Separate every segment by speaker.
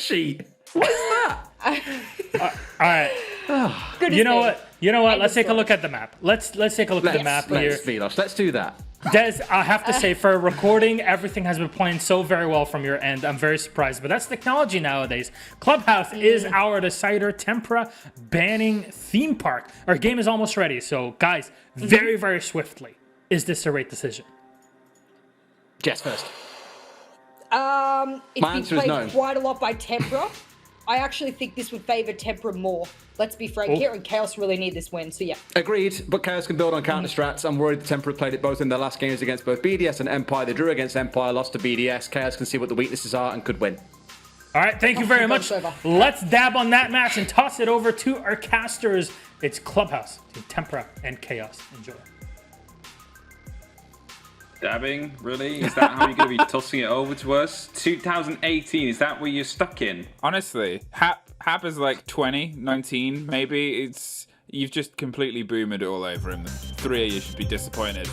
Speaker 1: spreadsheet. What is that?
Speaker 2: All right. You know what? Let's take a look at the map. Let's take a look at the map here.
Speaker 1: Vilos, let's do that.
Speaker 2: Des, I have to say, for recording, everything has been playing so very well from your end. I'm very surprised, but that's technology nowadays. Clubhouse is our decider. Tempra banning theme park. Our game is almost ready. So, guys, very, very swiftly, is this the right decision?
Speaker 1: Jess first.
Speaker 3: It's been played quite a lot by Tempra. I actually think this would favour Tempra more. Let's be frank here, and Chaos really need this win, so yeah.
Speaker 1: Agreed, but Chaos can build on counter strats. I'm worried the Tempra played it both in their last games against both BDS and Empire. They drew against Empire, lost to BDS. Chaos can see what the weaknesses are and could win.
Speaker 2: All right, thank you very much. Let's dab on that match and toss it over to our casters. It's Clubhouse, Team Tempra, and Chaos. Enjoy.
Speaker 4: Dabbing, really? Is that how you're going to be tossing it over to us? 2018, is that where you're stuck in?
Speaker 5: Honestly, Hap is like 20, 19, maybe. You've just completely boomed it all over him. The three of you should be disappointed.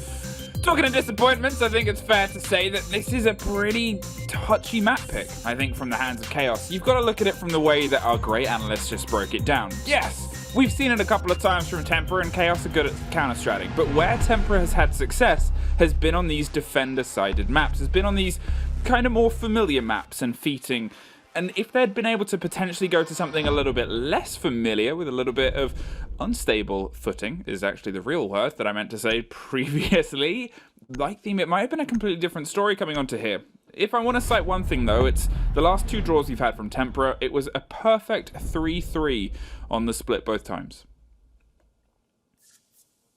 Speaker 5: Talking of disappointments, I think it's fair to say that this is a pretty touchy map pick, I think, from the hands of Chaos. You've got to look at it from the way that our great analysts just broke it down. Yes, we've seen it a couple of times from Tempra, and Chaos are good at counter-stratting, but where Tempra has had success has been on these defender-sided maps, has been on these kind of more familiar maps and feating. And if they'd been able to potentially go to something a little bit less familiar with a little bit of unstable footing, is actually the real word that I meant to say previously, like theme, it might have been a completely different story coming onto here. If I want to cite one thing though, it's the last two draws we've had from Tempra. It was a perfect 3-3 on the split both times.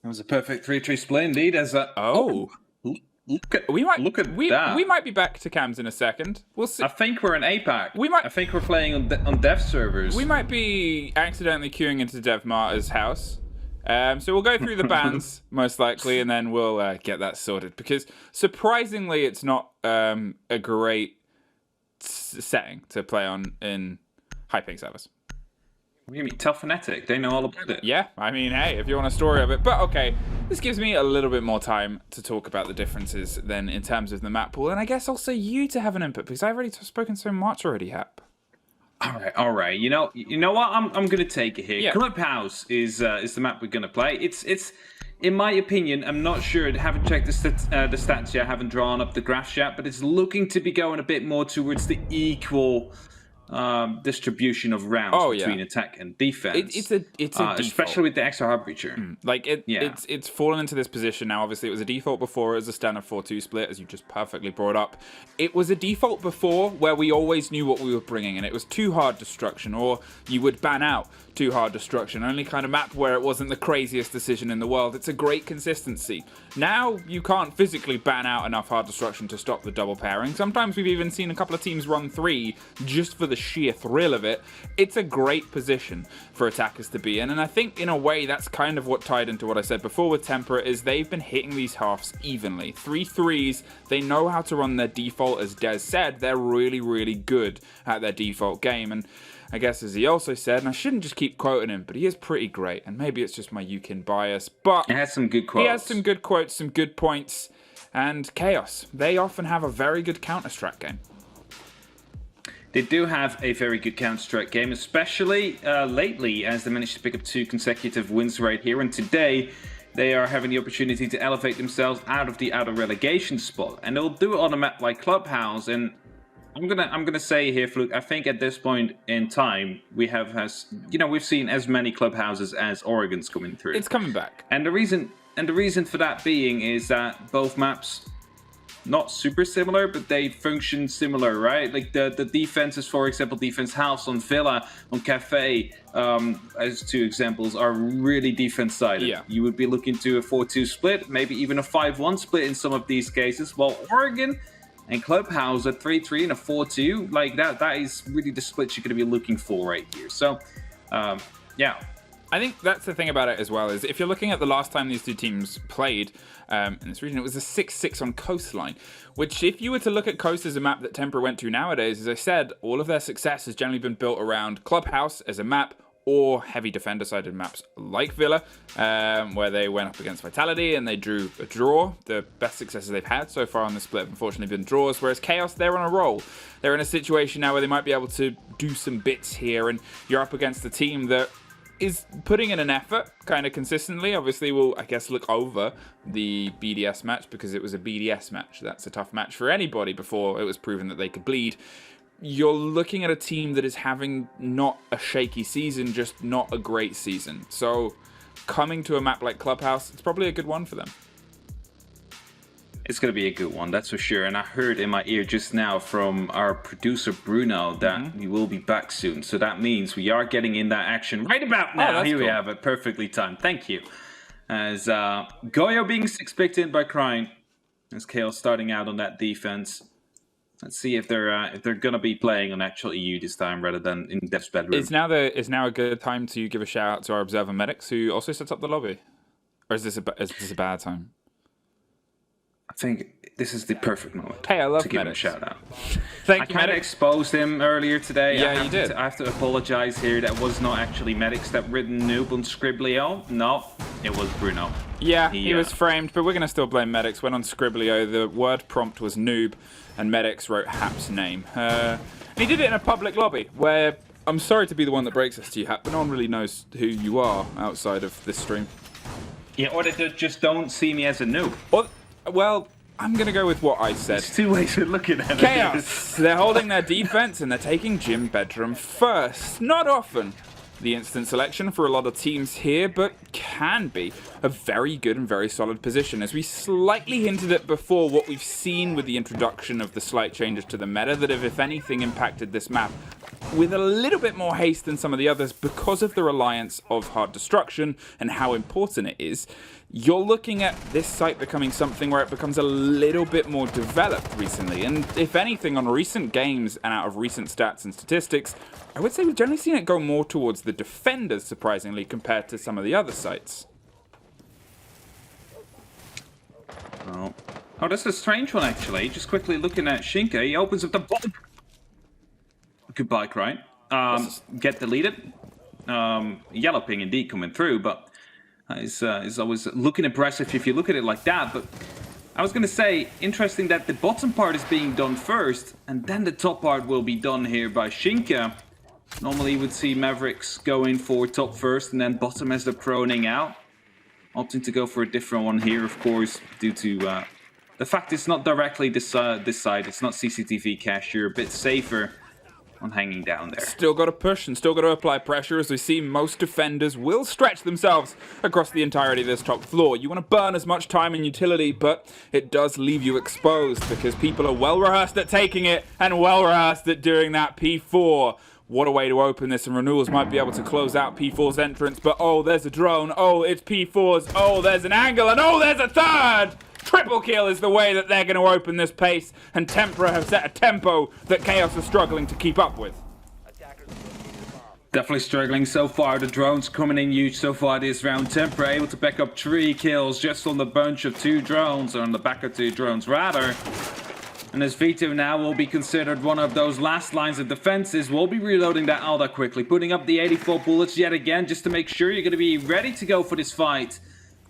Speaker 4: It was a perfect 3-3 split indeed.
Speaker 5: We might be back to cams in a second. We'll see.
Speaker 4: I think we're in APAC.
Speaker 5: I
Speaker 4: think we're playing on dev servers.
Speaker 5: We might be accidentally queuing into Dev Marta's house. So we'll go through the bans, most likely, and then we'll get that sorted. Because surprisingly, it's not a great setting to play on in high-ping servers.
Speaker 4: What do you mean? Telphonetic. They know all about it.
Speaker 5: Yeah, I mean, hey, if you want a story of it. But okay, this gives me a little bit more time to talk about the differences than in terms of the map pool. And I guess also you to have an input, because I've already spoken so much already, Hap.
Speaker 4: All right. You know what? I'm gonna take it here.
Speaker 5: Yeah.
Speaker 4: Clubhouse is the map we're gonna play. It's in my opinion. I'm not sure. I haven't checked the stats yet. I haven't drawn up the graphs yet, but it's looking to be going a bit more towards the equal distribution of rounds between attack and defense.
Speaker 5: It's a default.
Speaker 4: Especially with the extra hard breacher.
Speaker 5: It's fallen into this position now. Obviously, it was a default before as a standard 4-2 split, as you just perfectly brought up. It was a default before where we always knew what we were bringing, and it was too hard destruction, or you would ban out too hard destruction. Only kind of map where it wasn't the craziest decision in the world. It's a great consistency. Now you can't physically ban out enough hard destruction to stop the double pairing. Sometimes we've even seen a couple of teams run 3 just for the sheer thrill of it. It's a great position for attackers to be in, and I think in a way that's kind of what tied into what I said before with Tempra, is they've been hitting these halves evenly. 3-3s, they know how to run their default. As Des said, they're really, really good at their default game, and I guess as he also said, and I shouldn't just keep quoting him, but he is pretty great, and maybe it's just my UKIN bias, but
Speaker 4: he has some good quotes.
Speaker 5: He has some good quotes, some good points, and Chaos, they often have a very good counter-strat game.
Speaker 4: They do have a very good counter-strike game, especially lately, as they managed to pick up 2 consecutive wins right here. And today, they are having the opportunity to elevate themselves out of the outer relegation spot, and they'll do it on a map like Clubhouse. And I'm gonna say here, Fluke, I think at this point in time, we've seen as many Clubhouses as Oregon's coming through.
Speaker 5: It's coming back,
Speaker 4: and the reason for that being is that both maps, not super similar, but they function similar, right? Like the defenses, for example, Defense House on Villa, on Cafe, as 2 examples, are really defense-sided.
Speaker 5: Yeah.
Speaker 4: You would be looking to a 4-2 split, maybe even a 5-1 split in some of these cases, while Oregon and Clubhouse at 3-3 and a 4-2, like that is really the split you're going to be looking for right here. So, yeah.
Speaker 5: I think that's the thing about it as well, is if you're looking at the last time these 2 teams played in this region, it was a 6-6 on Coastline, which if you were to look at Coast as a map that Tempra went to nowadays, as I said, all of their success has generally been built around Clubhouse as a map, or heavy defender-sided maps like Villa, where they went up against Vitality and they drew a draw. The best successes they've had so far on the split have unfortunately been draws, whereas Chaos, they're on a roll. They're in a situation now where they might be able to do some bits here, and you're up against a team that is putting in an effort kind of consistently. Obviously, we'll, I guess, look over the BDS match because it was a BDS match. That's a tough match for anybody before it was proven that they could bleed. You're looking at a team that is having not a shaky season, just not a great season. So coming to a map like Clubhouse, it's probably a good one for them.
Speaker 4: It's going to be a good one, that's for sure. And I heard in my ear just now from our producer Bruno that we will be back soon. So that means we are getting in that action right about now. Here we have it, perfectly timed. Thank you. As Goyo being 6-picked in by Crying. As Chaos starting out on that defense. Let's see if they're going to be playing on actual EU this time rather than in Dev's bedroom.
Speaker 5: Is now a good time to give a shout out to our observer medics who also sets up the lobby, or is this a bad time?
Speaker 4: I think this is the perfect moment
Speaker 5: hey, I love
Speaker 4: to give him a
Speaker 5: medics.
Speaker 4: shout out.
Speaker 5: Thank you,
Speaker 4: I kind of exposed him earlier today.
Speaker 5: Yeah, you did.
Speaker 4: I have to apologize here. That was not actually medics that written noob on Scriblio. No, it was Bruno.
Speaker 5: Yeah, he was framed, but we're going to still blame medics. When on Scriblio, the word prompt was noob, and medics wrote Hap's name. And he did it in a public lobby, where I'm sorry to be the one that breaks this to you, Hap, but no one really knows who you are outside of this stream.
Speaker 4: Yeah, or they just don't see me as a noob.
Speaker 5: Well, I'm going to go with what I said.
Speaker 4: There's two ways of looking at it.
Speaker 5: Chaos. They're holding their defense and they're taking Gym Bedroom first. Not often the instant selection for a lot of teams here, but can be a very good and very solid position. As we slightly hinted at before, what we've seen with the introduction of the slight changes to the meta that have, if anything, impacted this map with a little bit more haste than some of the others because of the reliance of hard destruction and how important it is. You're looking at this site becoming something where it becomes a little bit more developed recently. And if anything, on recent games and out of recent stats and statistics, I would say we've generally seen it go more towards the defenders, surprisingly, compared to some of the other sites.
Speaker 4: Oh, that's a strange one, actually. Just quickly looking at Shinka, he opens up the bomb. Goodbye, Crying. Get deleted. Yellow ping indeed coming through, but is always looking impressive if you look at it like that. But I was going to say, interesting that the bottom part is being done first, and then the top part will be done here by Shinka. Normally you would see Mavericks going for top first and then bottom as they're proning out. Opting to go for a different one here, of course, due to the fact it's not directly this side. It's not CCTV cache. You're a bit safer on hanging down there.
Speaker 5: Still got to push and still got to apply pressure, as we see most defenders will stretch themselves across the entirety of this top floor. You want to burn as much time and utility, but it does leave you exposed because people are well rehearsed at taking it and well rehearsed at doing that P4. What a way to open this, and Renewals might be able to close out P4's entrance, but oh, there's a drone, oh, it's P4's, oh, there's an angle, and oh, there's a third! Triple kill is the way that they're going to open this pace, and Tempra have set a tempo that Chaos are struggling to keep up with.
Speaker 4: Definitely struggling so far. The drones coming in huge so far this round. Tempra able to pick up 3 kills just on the bunch of 2 drones, or on the back of 2 drones rather. And as Vito now will be considered one of those last lines of defenses, we'll be reloading that Alda quickly, putting up the 84 bullets yet again just to make sure you're going to be ready to go for this fight.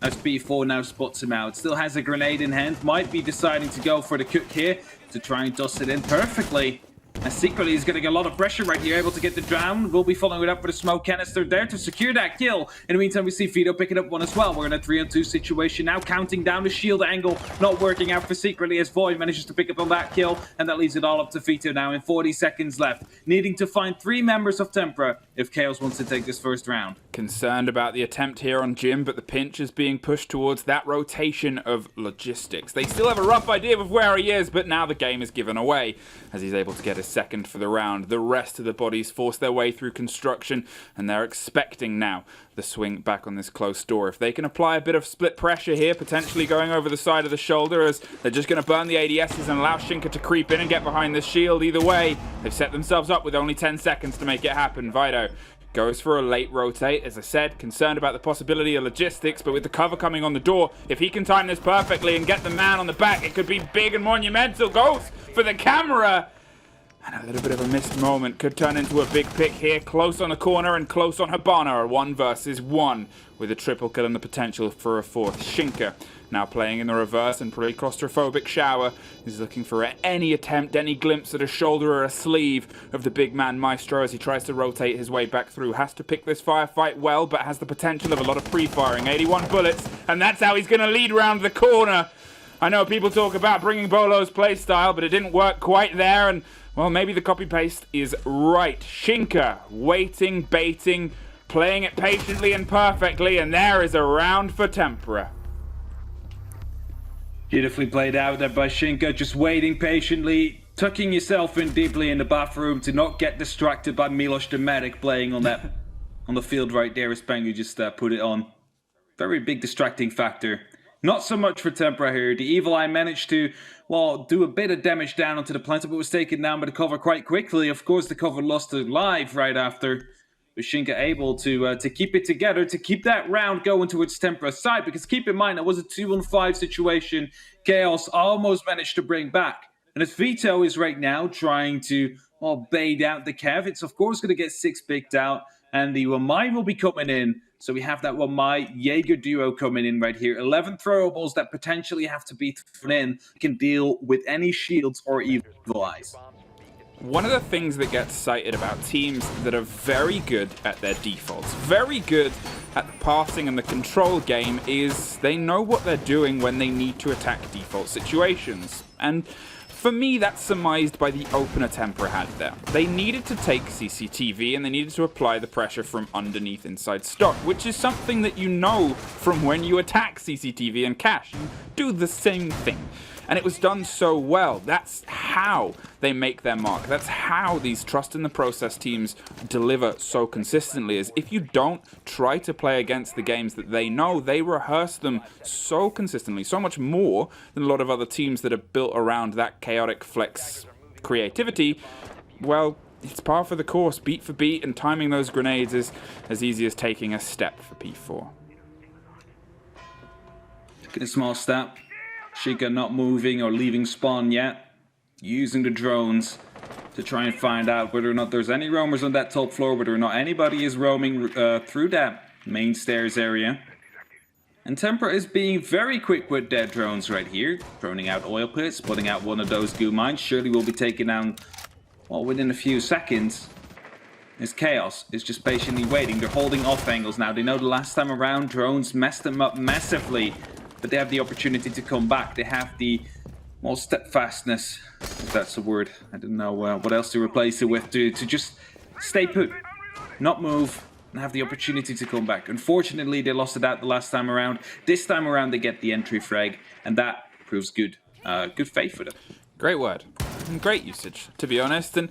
Speaker 4: As P4 now spots him out, still has a grenade in hand, might be deciding to go for the cook here to try and dust it in perfectly. And secretly he's getting a lot of pressure right here, able to get the down. We'll be following it up with a smoke canister there to secure that kill. In the meantime, we see Vito picking up one as well. We're in a 3-on-2 situation now, counting down the shield angle. Not working out for secretly as Void manages to pick up on that kill. And that leaves it all up to Vito now in 40 seconds left. Needing to find 3 members of Tempra if Chaos wants to take this first round.
Speaker 5: Concerned about the attempt here on Jim, but the pinch is being pushed towards that rotation of logistics. They still have a rough idea of where he is, but now the game is given away as he's able to get his second for the round. The rest of the bodies force their way through construction, and they're expecting now the swing back on this close door. If they can apply a bit of split pressure here, potentially going over the side of the shoulder, as they're just going to burn the ADSs and allow Shinka to creep in and get behind this shield. Either way, they've set themselves up with only 10 seconds to make it happen. Vito goes for a late rotate. As I said, concerned about the possibility of logistics, but with the cover coming on the door, if he can time this perfectly and get the man on the back, it could be big and monumental. Goes for the camera. And a little bit of a missed moment could turn into a big pick here. Close on the corner and close on Habana. A 1 versus 1 with a triple kill and the potential for a fourth. Shinka now playing in the reverse and pretty claustrophobic Shower. He's looking for any attempt, any glimpse at a shoulder or a sleeve of the big man Maestro as he tries to rotate his way back through. Has to pick this firefight well, but has the potential of a lot of pre-firing. 81 bullets, and that's how he's going to lead round the corner. I know people talk about bringing Bolo's playstyle, but it didn't work quite there, and well, maybe the copy-paste is right. Shinka, waiting, baiting, playing it patiently and perfectly, and there is a round for Tempra.
Speaker 4: Beautifully played out there by Shinka, just waiting patiently, tucking yourself in deeply in the bathroom to not get distracted by Milos the medic playing on that on the field right there as Pengu just put it on. Very big distracting factor. Not so much for Tempra here. The Evil Eye managed to, well, do a bit of damage down onto the planter, but was taken down by the cover quite quickly. Of course, the cover lost their life right after. But Shinka able to keep it together, to keep that round going towards Tempra's side. Because keep in mind, that was a 2-on-5 situation. Chaos almost managed to bring back. And as Vito is right now trying to, well, bait out the Kev, it's of course going to get 6 picked out. And the Wamai will be coming in. So we have that Wamai Jaeger duo coming in right here. 11 throwables that potentially have to be thrown in. Can deal with any shields or Evil Eyes.
Speaker 5: One of the things that gets cited about teams that are very good at their defaults, very good at the passing and the control game, is they know what they're doing when they need to attack default situations. And for me, that's surmised by the opener Tempra had there. They needed to take CCTV and they needed to apply the pressure from underneath inside stock, which is something that you know from when you attack CCTV and cache. You do the same thing. And it was done so well. That's how they make their mark. That's how these trust in the process teams deliver so consistently, is if you don't try to play against the games that they know, they rehearse them so consistently, so much more than a lot of other teams that are built around that chaotic flex creativity. Well, it's par for the course, beat for beat, and timing those grenades is as easy as taking a step for P4.
Speaker 4: Get a small step. Shinka not moving or leaving spawn yet. Using the drones to try and find out whether or not there's any roamers on that top floor, whether or not anybody is roaming through that main stairs area. And Tempra is being very quick with their drones right here. Droning out oil pits, putting out one of those goo mines. Surely will be taken down, well, within a few seconds. As Chaos is just patiently waiting. They're holding off angles now. They know the last time around drones messed them up massively. But they have the opportunity to come back. They have the, well, steadfastness, if that's a word. I don't know what else to replace it with. To just stay put, not move, and have the opportunity to come back. Unfortunately, they lost it out the last time around. This time around, they get the entry frag, and that proves good. Good faith for them.
Speaker 5: Great word. And great usage, to be honest. And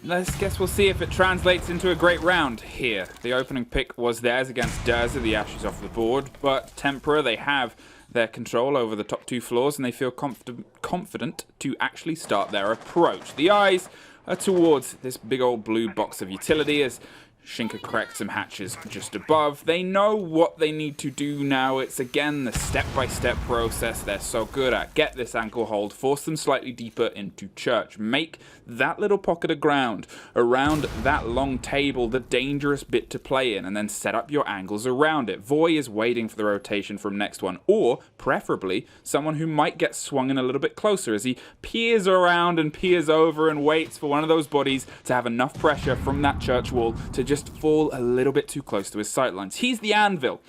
Speaker 5: let's guess we'll see if it translates into a great round here. The opening pick was theirs against Derza, the Ashes off the board, but Tempra, they have their control over the top 2 floors and they feel confident to actually start their approach. The eyes are towards this big old blue box of utility as Shinka corrects some hatches just above. They know what they need to do now. It's again the step-by-step process they're so good at. Get this ankle hold, force them slightly deeper into church. Make that little pocket of ground around that long table the dangerous bit to play in, and then set up your angles around it. Voy is waiting for the rotation from next one, or preferably someone who might get swung in a little bit closer as he peers around and peers over and waits for one of those bodies to have enough pressure from that church wall to just fall a little bit too close to his sightlines. He's the anvil.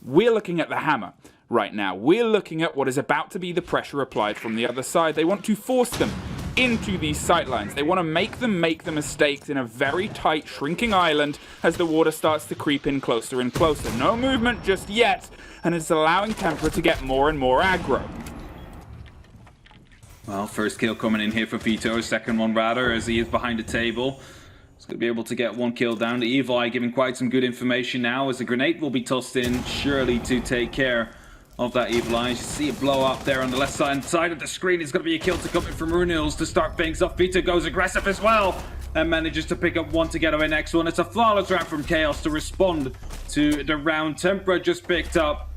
Speaker 5: We're looking at the hammer right now. We're looking at what is about to be the pressure applied from the other side. They want to force them into these sightlines. They want to make the mistakes in a very tight, shrinking island as the water starts to creep in closer and closer. No movement just yet, and it's allowing Tempra to get more and more aggro.
Speaker 4: Well, first kill coming in here for Vito, second one rather, as he is behind the table. He's going to be able to get 1 kill down. The Evil Eye giving quite some good information now as a grenade will be tossed in, surely to take care of that Evil Eye. You see it blow up there on the left side of the screen. It's going to be a kill to come in from Runils to start things off. Vito goes aggressive as well and manages to pick up 1 to get away next one. It's a flawless round from Chaos to respond to the round Tempra just picked up.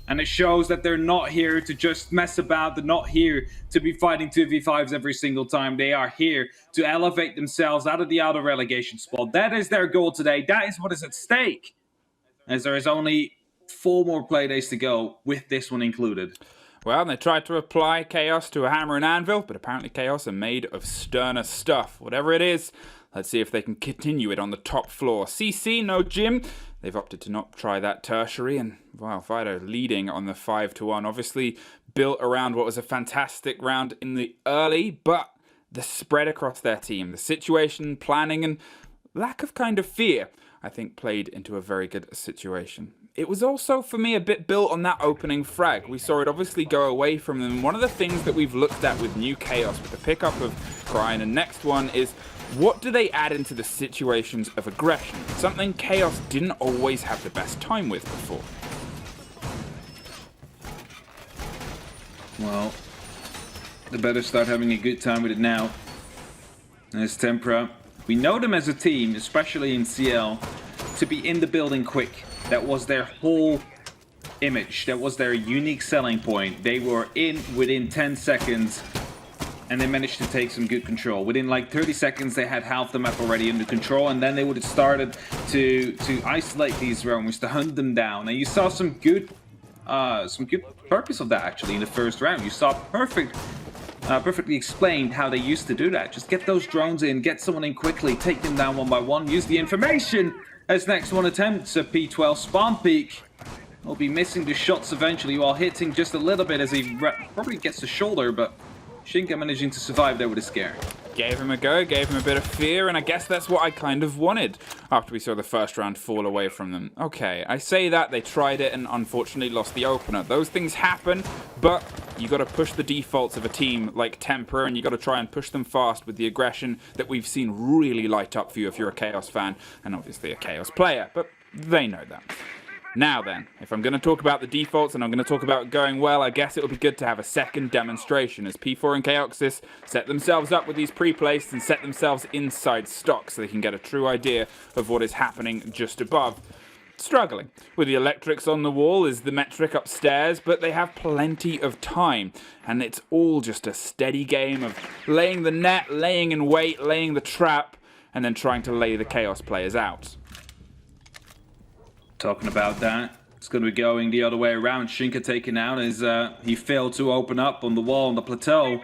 Speaker 4: And it shows that they're not here to just mess about. They're not here to be fighting 2v5s every single time. They are here to elevate themselves out of the outer relegation spot. That is their goal today. That is what is at stake. As there is only 4 more playdays to go, with this one included.
Speaker 5: Well, they tried to apply Chaos to a hammer and anvil, but apparently Chaos are made of sterner stuff. Whatever it is, let's see if they can continue it on the top floor. CC, no Jim. They've opted to not try that tertiary, and wow, Fido leading on the 5-1. Obviously built around what was a fantastic round in the early, but the spread across their team, the situation, planning, and lack of kind of fear, I think played into a very good situation. It was also, for me, a bit built on that opening frag. We saw it obviously go away from them. One of the things that we've looked at with new Chaos, with the pickup of Cryin, and next one is, what do they add into the situations of aggression? Something Chaos didn't always have the best time with before.
Speaker 4: Well, they better start having a good time with it now. There's Tempra. We know them as a team, especially in CL, to be in the building quick. That was their whole image. That was their unique selling point. They were in within 10 seconds, and they managed to take some good control. Within like 30 seconds, they had half the map already under control, and then they would have started to isolate these roamers, to hunt them down. And you saw some good purpose of that actually in the first round. You saw perfectly explained how they used to do that. Just get those drones in, get someone in quickly, take them down one by one, use the information. As next one attempts a P12 spawn peek. Will be missing the shots eventually while hitting just a little bit as he probably gets the shoulder, but Shinka managing to survive there with a scare.
Speaker 5: Gave him a go, gave him a bit of fear, and I guess that's what I kind of wanted after we saw the first round fall away from them. Okay, I say that, they tried it and unfortunately lost the opener. Those things happen, but you got to push the defaults of a team like Tempra, and you got to try and push them fast with the aggression that we've seen really light up for you if you're a Chaos fan, and obviously a Chaos player, but they know that. Now then, if I'm going to talk about the defaults and I'm going to talk about going well, I guess it would be good to have a second demonstration as P4 and Chaoxis set themselves up with these pre-placed and set themselves inside stock so they can get a true idea of what is happening just above. Struggling with the electrics on the wall is the metric upstairs, but they have plenty of time, and it's all just a steady game of laying the net, laying in wait, laying the trap, and then trying to lay the Chaos players out.
Speaker 4: Talking about that, it's going to be going the other way around. Shinka taken out as he failed to open up on the wall on the plateau.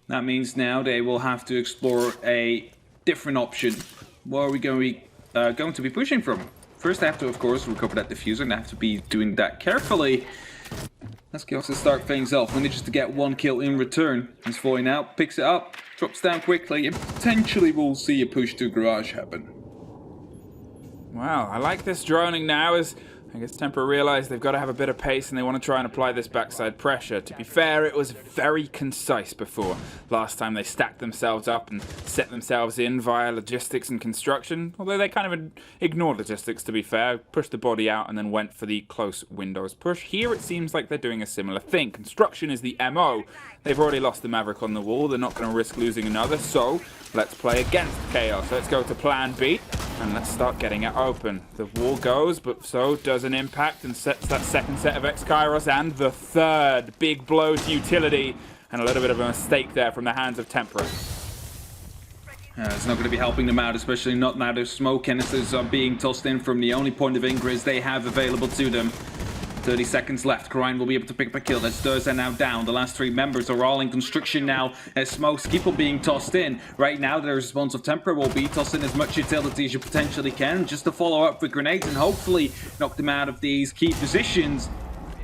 Speaker 4: That means now they will have to explore a different option. What are we going to be pushing from? First, they have to, of course, recover that diffuser, and they have to be doing that carefully. Let's also start things off. Manages to get 1 kill in return. He's falling out, picks it up, drops down quickly, and potentially we'll see a push to garage happen.
Speaker 5: Wow, I like this droning now as I guess Tempra realised they've got to have a bit of pace and they want to try and apply this backside pressure. To be fair, it was very concise before. Last time they stacked themselves up and set themselves in via logistics and construction, although they kind of ignored logistics, to be fair, pushed the body out and then went for the close windows push. Here it seems like they're doing a similar thing. Construction is the MO. They've already lost the Maverick on the wall, they're not going to risk losing another, so let's play against Chaos. Let's go to plan B and let's start getting it open. The wall goes, but so does an impact and sets that second set of X-Kairos and the third big blow to utility, and a little bit of a mistake there from the hands of Tempra.
Speaker 4: It's not going to be helping them out, especially not now their smoke canisters are being tossed in from the only point of ingress they have available to them. 30 seconds left. Cryin will be able to pick up a kill. That's Durza now down. The last 3 members are all in construction now as smokes keep on being tossed in. Right now, the response of Tempra will be toss in as much utility as you potentially can just to follow up with grenades and hopefully knock them out of these key positions.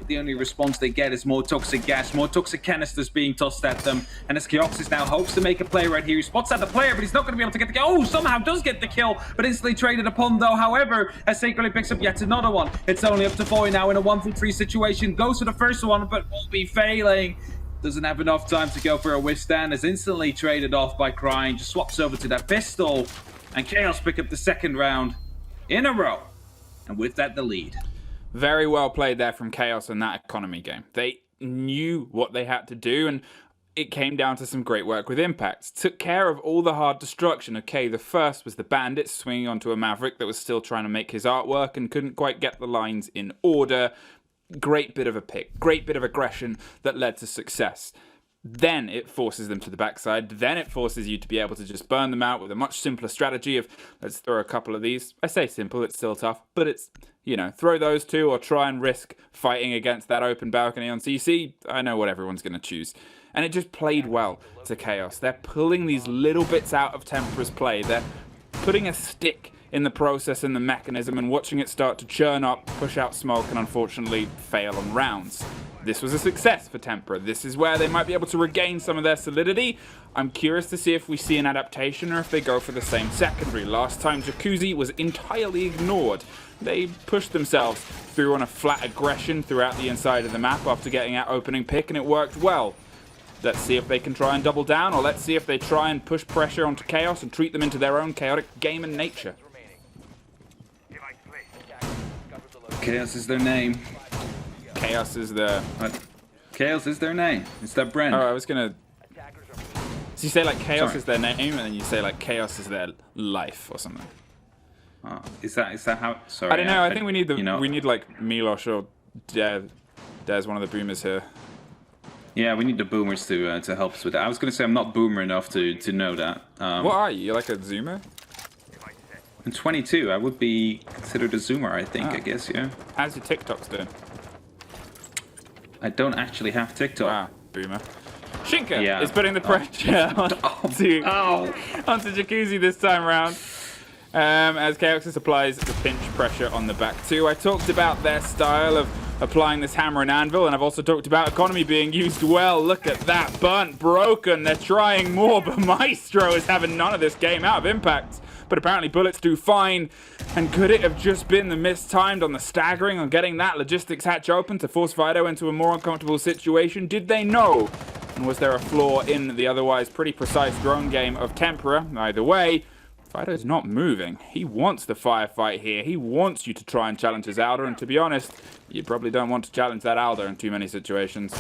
Speaker 4: The only response they get is more toxic gas, more toxic canisters being tossed at them. And as Chaoxis now hopes to make a play right here. He spots out the player, but he's not going to be able to get the kill. Oh, somehow does get the kill, but instantly traded upon though. However, as Sacredly picks up yet another one. It's only up to 4 now in a 1v3 situation. Goes for the first one, but will be failing. Doesn't have enough time to go for a withstand. Is instantly traded off by Cryin. Just swaps over to that pistol. And Chaos pick up the second round in a row. And with that, the lead.
Speaker 5: Very well played there from Chaos in that economy game. They knew what they had to do, and it came down to some great work with impacts. Took care of all the hard destruction. Okay, the first was the bandit swinging onto a Maverick that was still trying to make his artwork and couldn't quite get the lines in order. great bit of a pick, great bit of aggression that led to success. Then it forces them to the backside. Then it forces you to be able to just burn them out with a much simpler strategy of, let's throw a couple of these. I say simple, it's still tough, but it's, you know, throw those two or try and risk fighting against that open balcony on CC. I know what everyone's going to choose. And it just played well to Chaos. They're pulling these little bits out of Tempra's play. They're putting a stick in the process and the mechanism and watching it start to churn up, push out smoke, and unfortunately fail on rounds. This was a success for Tempra. This is where they might be able to regain some of their solidity. I'm curious to see if we see an adaptation or if they go for the same secondary. Last time Jacuzzi was entirely ignored. They pushed themselves through on a flat aggression throughout the inside of the map after getting that opening pick, and it worked well. Let's see if they can try and double down, or let's see if they try and push pressure onto Chaos and treat them into their own chaotic game and nature.
Speaker 4: Chaos is their name.
Speaker 5: Chaos is the...
Speaker 4: Chaos is their name. It's their brand.
Speaker 5: Oh, I was gonna... So you say like Chaos
Speaker 4: Sorry.
Speaker 5: is their name, and then you say like Chaos is their life or something.
Speaker 4: Is that how? Sorry.
Speaker 5: I don't know. I think we need the
Speaker 4: you know,
Speaker 5: we need like Milosh or Dev. There's one of the boomers here.
Speaker 4: Yeah, we need the boomers to help us with that. I was gonna say I'm not boomer enough to know that.
Speaker 5: What are you? You're like a zoomer?
Speaker 4: I'm 22. I would be considered a zoomer. I think. I guess. Yeah.
Speaker 5: How's your TikToks doing?
Speaker 4: I don't actually have TikTok.
Speaker 5: Wow, boomer. Shinka
Speaker 4: Yeah.
Speaker 5: is putting the pressure onto Jacuzzi this time around. As Chaoxis applies the pinch pressure on the back two. I talked about their style of applying this hammer and anvil, and I've also talked about economy being used well. Look at that, burnt, broken. They're trying more, but Maestro is having none of this game out of impact. But apparently bullets do fine. And could it have just been the mistimed on the staggering on getting that logistics hatch open to force Fido into a more uncomfortable situation? Did they know? And was there a flaw in the otherwise pretty precise drone game of Tempra? Either way, Fido's not moving. He wants the firefight here. He wants you to try and challenge his Alder, and to be honest, you probably don't want to challenge that Alder in too many situations.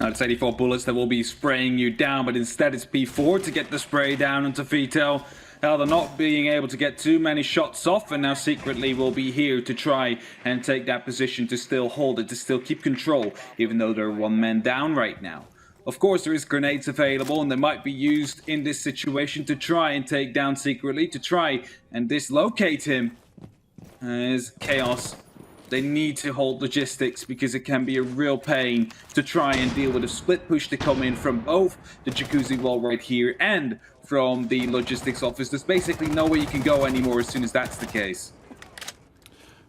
Speaker 4: It's 84 bullets that will be spraying you down, but instead it's P4 to get the spray down onto Vito. Alder not being able to get too many shots off, and now secretly will be here to try and take that position to still hold it, to still keep control, even though they're one man down right now. Of course, there is grenades available, and they might be used in this situation to try and take down secretly, to try and dislocate him. As Chaos, they need to hold logistics because it can be a real pain to try and deal with a split push to come in from both the Jacuzzi wall right here and from the logistics office. There's basically nowhere you can go anymore as soon as that's the case.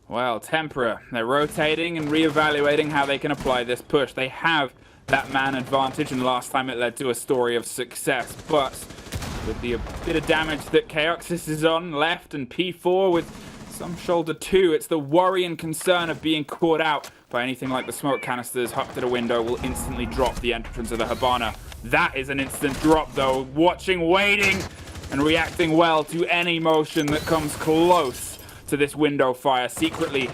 Speaker 5: Well, Tempra, they're rotating and reevaluating how they can apply this push. They have that man advantage, and last time it led to a story of success, but with the bit of damage that Chaoxis is on left and P4 with some shoulder too, it's the worry and concern of being caught out by anything like the smoke canisters hucked at a window will instantly drop the entrance of the Habana. That is an instant drop though, watching, waiting, and reacting well to any motion that comes close to this window fire. Secretly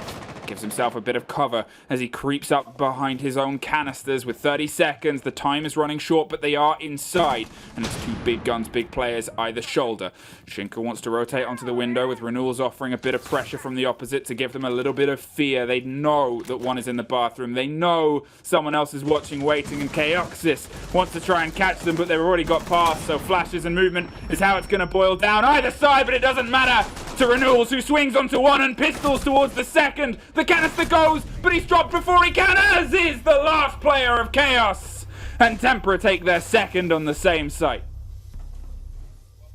Speaker 5: gives himself a bit of cover as he creeps up behind his own canisters with 30 seconds. The time is running short, but they are inside, and it's two big guns, big players either shoulder. Shinka wants to rotate onto the window with Renewals offering a bit of pressure from the opposite to give them a little bit of fear. They know that one is in the bathroom. They know someone else is watching, waiting, and Chaoxis wants to try and catch them, but they've already got past, so flashes and movement is how it's going to boil down either side, but it doesn't matter to Renewals, who swings onto one and pistols towards the second. The canister goes, but he's dropped before he can, as is the last player of Chaos. And Tempra take their second on the same site.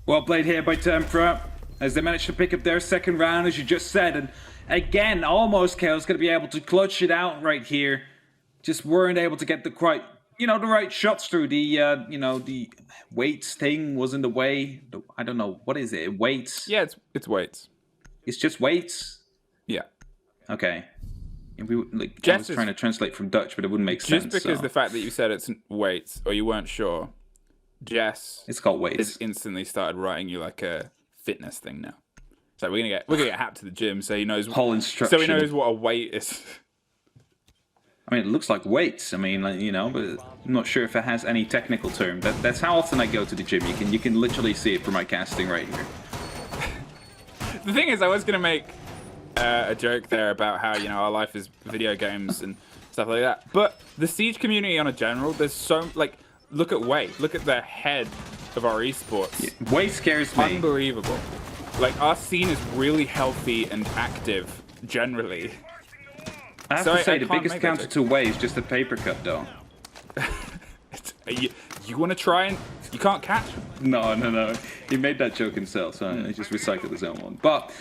Speaker 4: Well played here by Tempra, as they managed to pick up their second round, as you just said. And again, almost Chaos going to be able to clutch it out right here. Just weren't able to get the the right shots through. The weights thing was in the way. I don't know, what is it? Weights?
Speaker 5: Yeah, it's weights.
Speaker 4: It's just weights?
Speaker 5: Yeah.
Speaker 4: Okay. I was
Speaker 5: Jess
Speaker 4: trying to translate from Dutch, but it wouldn't make sense.
Speaker 5: Just because the fact that you said it's weights, or you weren't sure, Jess
Speaker 4: it's called weights.
Speaker 5: has instantly started writing you like a fitness thing now. So we're gonna get Hap to the gym so he knows
Speaker 4: whole instruction.
Speaker 5: So he knows what a weight is.
Speaker 4: I mean, it looks like weights. I mean, but I'm not sure if it has any technical term. That's how often I go to the gym. You can literally see it from my casting right here.
Speaker 5: The thing is, I was gonna make a joke there about how, you know, our life is video games and stuff like that. But the Siege community on a general, there's so, like, look at Way. Look at the head of our esports.
Speaker 4: Yeah, Way scares me.
Speaker 5: Unbelievable. Like, our scene is really healthy and active, generally.
Speaker 4: I have to say, the biggest counter to Way is just a paper cut, though.
Speaker 5: You want to try and... You can't catch him.
Speaker 4: No. He made that joke himself, so I just recycled his own one. But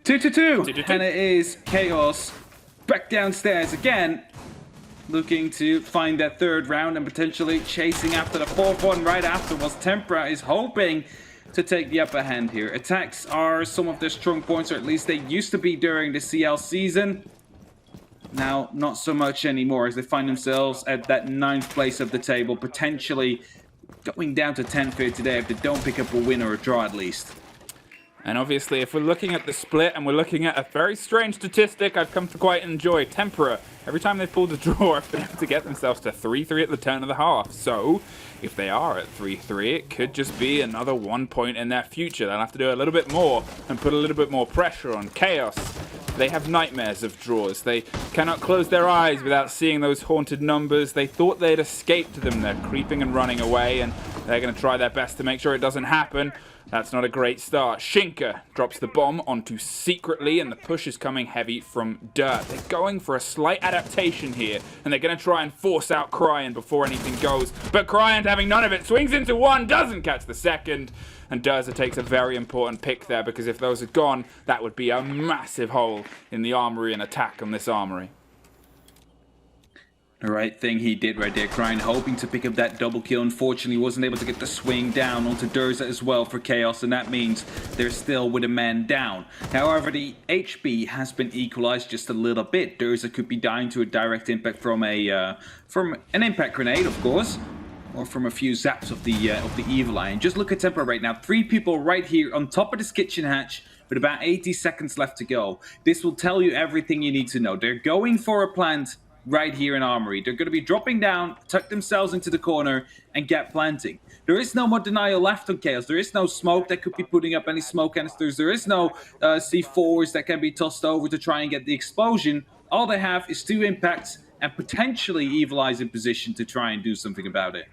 Speaker 4: 2-2-2, and it is Chaos back downstairs again, looking to find that third round and potentially chasing after the fourth one right afterwards. Tempra is hoping to take the upper hand here. Attacks are some of their strong points, or at least they used to be during the CL season. Now, not so much anymore, as they find themselves at that 9th place of the table, potentially going down to 10th here today if they don't pick up a win or a draw at least.
Speaker 5: And obviously, if we're looking at the split and we're looking at a very strange statistic I've come to quite enjoy, Tempra, every time they've pulled a draw, have been able to get themselves to 3-3 at the turn of the half. So, if they are at 3-3, it could just be another 1 point in their future. They'll have to do a little bit more and put a little bit more pressure on Chaos. They have nightmares of draws. They cannot close their eyes without seeing those haunted numbers. They thought they'd escaped them. They're creeping and running away, and they're going to try their best to make sure it doesn't happen. That's not a great start. Shinka drops the bomb onto Secretly, and the push is coming heavy from Dirt. They're going for a slight adaptation here, and they're going to try and force out Cryan before anything goes. But Cryan, having none of it, swings into one, doesn't catch the second. And Durza takes a very important pick there, because if those had gone, that would be a massive hole in the armory and attack on this armory.
Speaker 4: The right thing he did right there, Cryan hoping to pick up that double kill. Unfortunately, wasn't able to get the swing down onto Durza as well for Chaos, and that means they're still with a man down. However, the HP has been equalized just a little bit. Durza could be dying to a direct impact from an impact grenade, of course, or from a few zaps of the Evil Eye. And just look at Tempra right now. 3 people right here on top of this kitchen hatch with about 80 seconds left to go. This will tell you everything you need to know. They're going for a plant right here in Armory. They're going to be dropping down, tuck themselves into the corner, and get planting. There is no more denial left on Chaos. There is no smoke that could be putting up any smoke canisters. There is no C4s that can be tossed over to try and get the explosion. All they have is 2 impacts and potentially Evil Eyes in position to try and do something about it.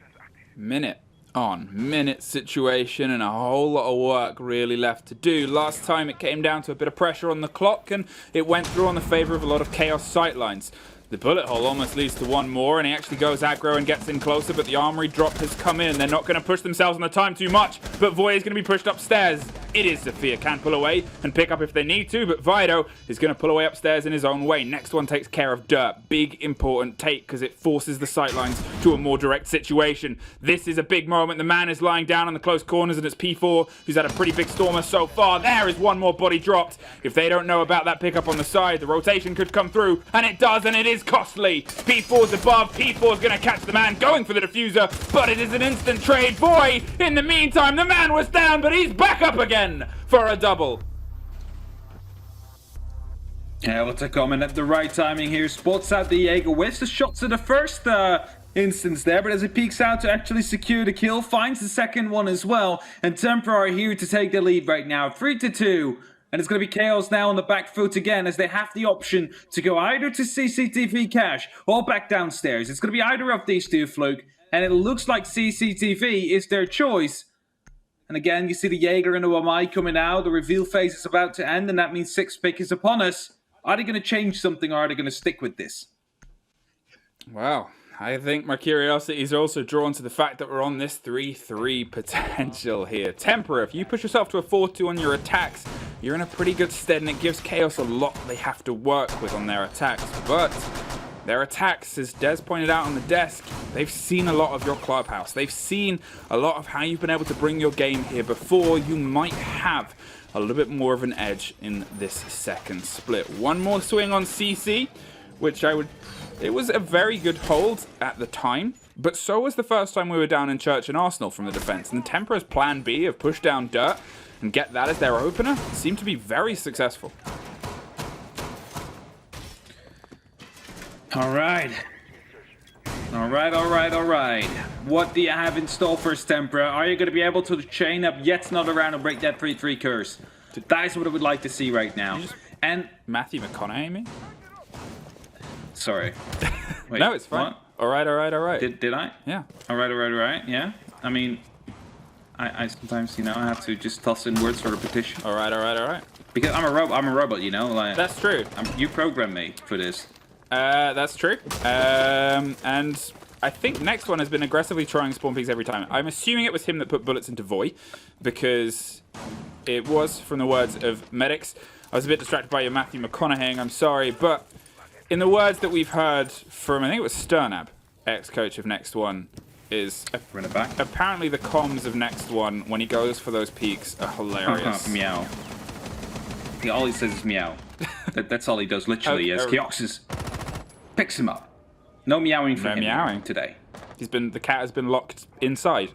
Speaker 5: Minute on minute situation, and a whole lot of work really left to do. Last time it came down to a bit of pressure on the clock, and it went through on the favor of a lot of Chaos sightlines. The bullet hole almost leads to one more, and he actually goes aggro and gets in closer, but the armory drop has come in. They're not going to push themselves on the time too much, but Voy is going to be pushed upstairs. It is Sophia, can pull away and pick up if they need to, but Vido is going to pull away upstairs in his own way. Next one takes care of Dirt. Big, important take, because it forces the sightlines to a more direct situation. This is a big moment. The man is lying down in the close corners, and it's P4, who's had a pretty big stormer so far. There is one more body dropped. If they don't know about that pickup on the side, the rotation could come through, and it does, and it is costly. P4's above. P4's going to catch the man going for the diffuser, but it is an instant trade. Boy, in the meantime, the man was down, but he's back up again for a double.
Speaker 4: Yeah, what's a comment at the right timing here. Spots out the Jaeger, whiffs the shots of the first instance there, but as he peeks out to actually secure the kill, finds the second one as well, and Tempra are here to take the lead right now, 3-2. And it's going to be Chaos now on the back foot again, as they have the option to go either to CCTV cache or back downstairs. It's going to be either of these two, Fluke, and it looks like CCTV is their choice. And again, you see the Jaeger and the Wamai coming out. The reveal phase is about to end, and that means 6th pick is upon us. Are they going to change something, or are they going to stick with this?
Speaker 5: Wow. I think my curiosity is also drawn to the fact that we're on this 3-3 potential here. Tempra, if you push yourself to a 4-2 on your attacks, you're in a pretty good stead, and it gives Chaos a lot they have to work with on their attacks. But their attacks, as Des pointed out on the desk, they've seen a lot of your clubhouse. They've seen a lot of how you've been able to bring your game here before. You might have a little bit more of an edge in this second split. One more swing on CC, which it was a very good hold at the time, but so was the first time we were down in Church and Arsenal from the defense. And Tempra's plan B of push down Dirt and get that as their opener seemed to be very successful.
Speaker 4: All right. What do you have in store for us, Tempra? Are you going to be able to chain up yet another round and break that 3-3 curse? That is what I would like to see right now. And
Speaker 5: Matthew McConaughey, I mean?
Speaker 4: sorry. Wait,
Speaker 5: No, it's fine.
Speaker 4: what?
Speaker 5: All right.
Speaker 4: Did I?
Speaker 5: Yeah.
Speaker 4: All right. Yeah. I mean, I sometimes, I have to just toss in words for repetition.
Speaker 5: All right.
Speaker 4: Because I'm a robot, Like,
Speaker 5: That's true.
Speaker 4: you programmed me for this.
Speaker 5: That's true. And I think next one has been aggressively trying spawn peaks every time. I'm assuming it was him that put bullets into Voy, because it was, from the words of medics. I was a bit distracted by your Matthew McConaughey, I'm sorry, but in the words that we've heard from, I think it was Sternab, ex-coach of Next One, is
Speaker 4: Run it back.
Speaker 5: apparently the comms of Next One, when he goes for those peaks, are hilarious.
Speaker 4: Meow. Yeah, all he says is meow. That's all he does, literally.
Speaker 5: Okay.
Speaker 4: As Keoxys picks him up. No meowing from him
Speaker 5: meowing.
Speaker 4: today.
Speaker 5: The cat has been locked inside,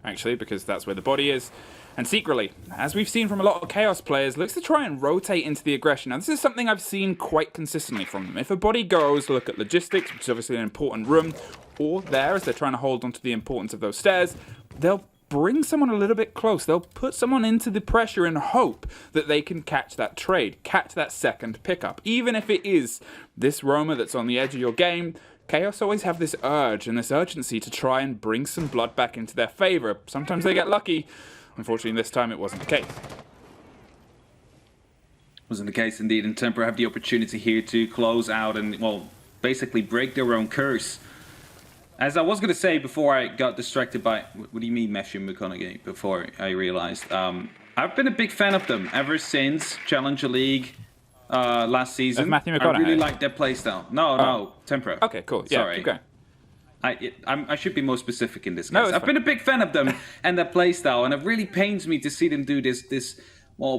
Speaker 5: actually, because that's where the body is. And secretly, as we've seen from a lot of Chaos players, looks to try and rotate into the aggression. Now, this is something I've seen quite consistently from them. If a body goes, look at logistics, which is obviously an important room, or there, as they're trying to hold onto the importance of those stairs, they'll bring someone a little bit close. They'll put someone into the pressure and hope that they can catch that trade, catch that second pickup. Even if it is this roamer that's on the edge of your game, Chaos always have this urge and this urgency to try and bring some blood back into their favor. Sometimes they get lucky. Unfortunately, this time it wasn't the case.
Speaker 4: Wasn't the case indeed, and Tempra have the opportunity here to close out and, well, basically break their own curse. As I was going to say before I got distracted by... What do you mean, Matthew McConaughey? Before I realized. I've been a big fan of them ever since Challenger League last season.
Speaker 5: Of Matthew
Speaker 4: I
Speaker 5: McConaughey?
Speaker 4: really like their playstyle. No, Tempra.
Speaker 5: Okay, cool. Yeah,
Speaker 4: Sorry.
Speaker 5: keep going.
Speaker 4: I should be more specific in this case.
Speaker 5: No, it's
Speaker 4: I've
Speaker 5: fine.
Speaker 4: been a big fan of them and their playstyle, and it really pains me to see them do this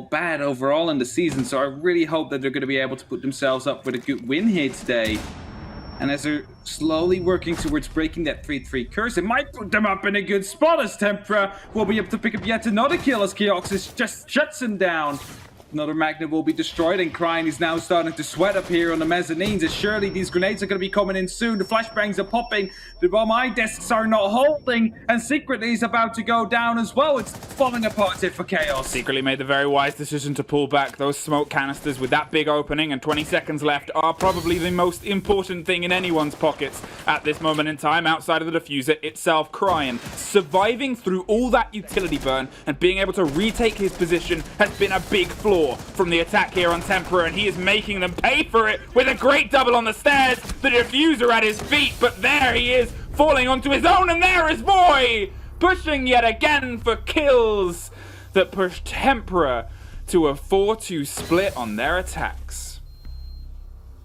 Speaker 4: bad overall in the season. So I really hope that they're going to be able to put themselves up with a good win here today. And as they're slowly working towards breaking that 3-3 curse, it might put them up in a good spot, as Tempra will be able to pick up yet another kill as Keoxys just shuts him down. Another magnet will be destroyed, and Cryin is now starting to sweat up here on the mezzanines, as surely these grenades are going to be coming in soon. The flashbangs are popping, the bomb eye discs are not holding, and secretly is about to go down as well. It's falling apart here for Chaos.
Speaker 5: Secretly made the very wise decision to pull back. Those smoke canisters with that big opening and 20 seconds left are probably the most important thing in anyone's pockets at this moment in time, outside of the diffuser itself. Cryin surviving through all that utility burn and being able to retake his position has been a big flaw from the attack here on Tempra, and he is making them pay for it with a great double on the stairs. The diffuser at his feet, but there he is, falling onto his own, and there is Voy, pushing yet again for kills that push Tempra to a 4-2 split on their attacks.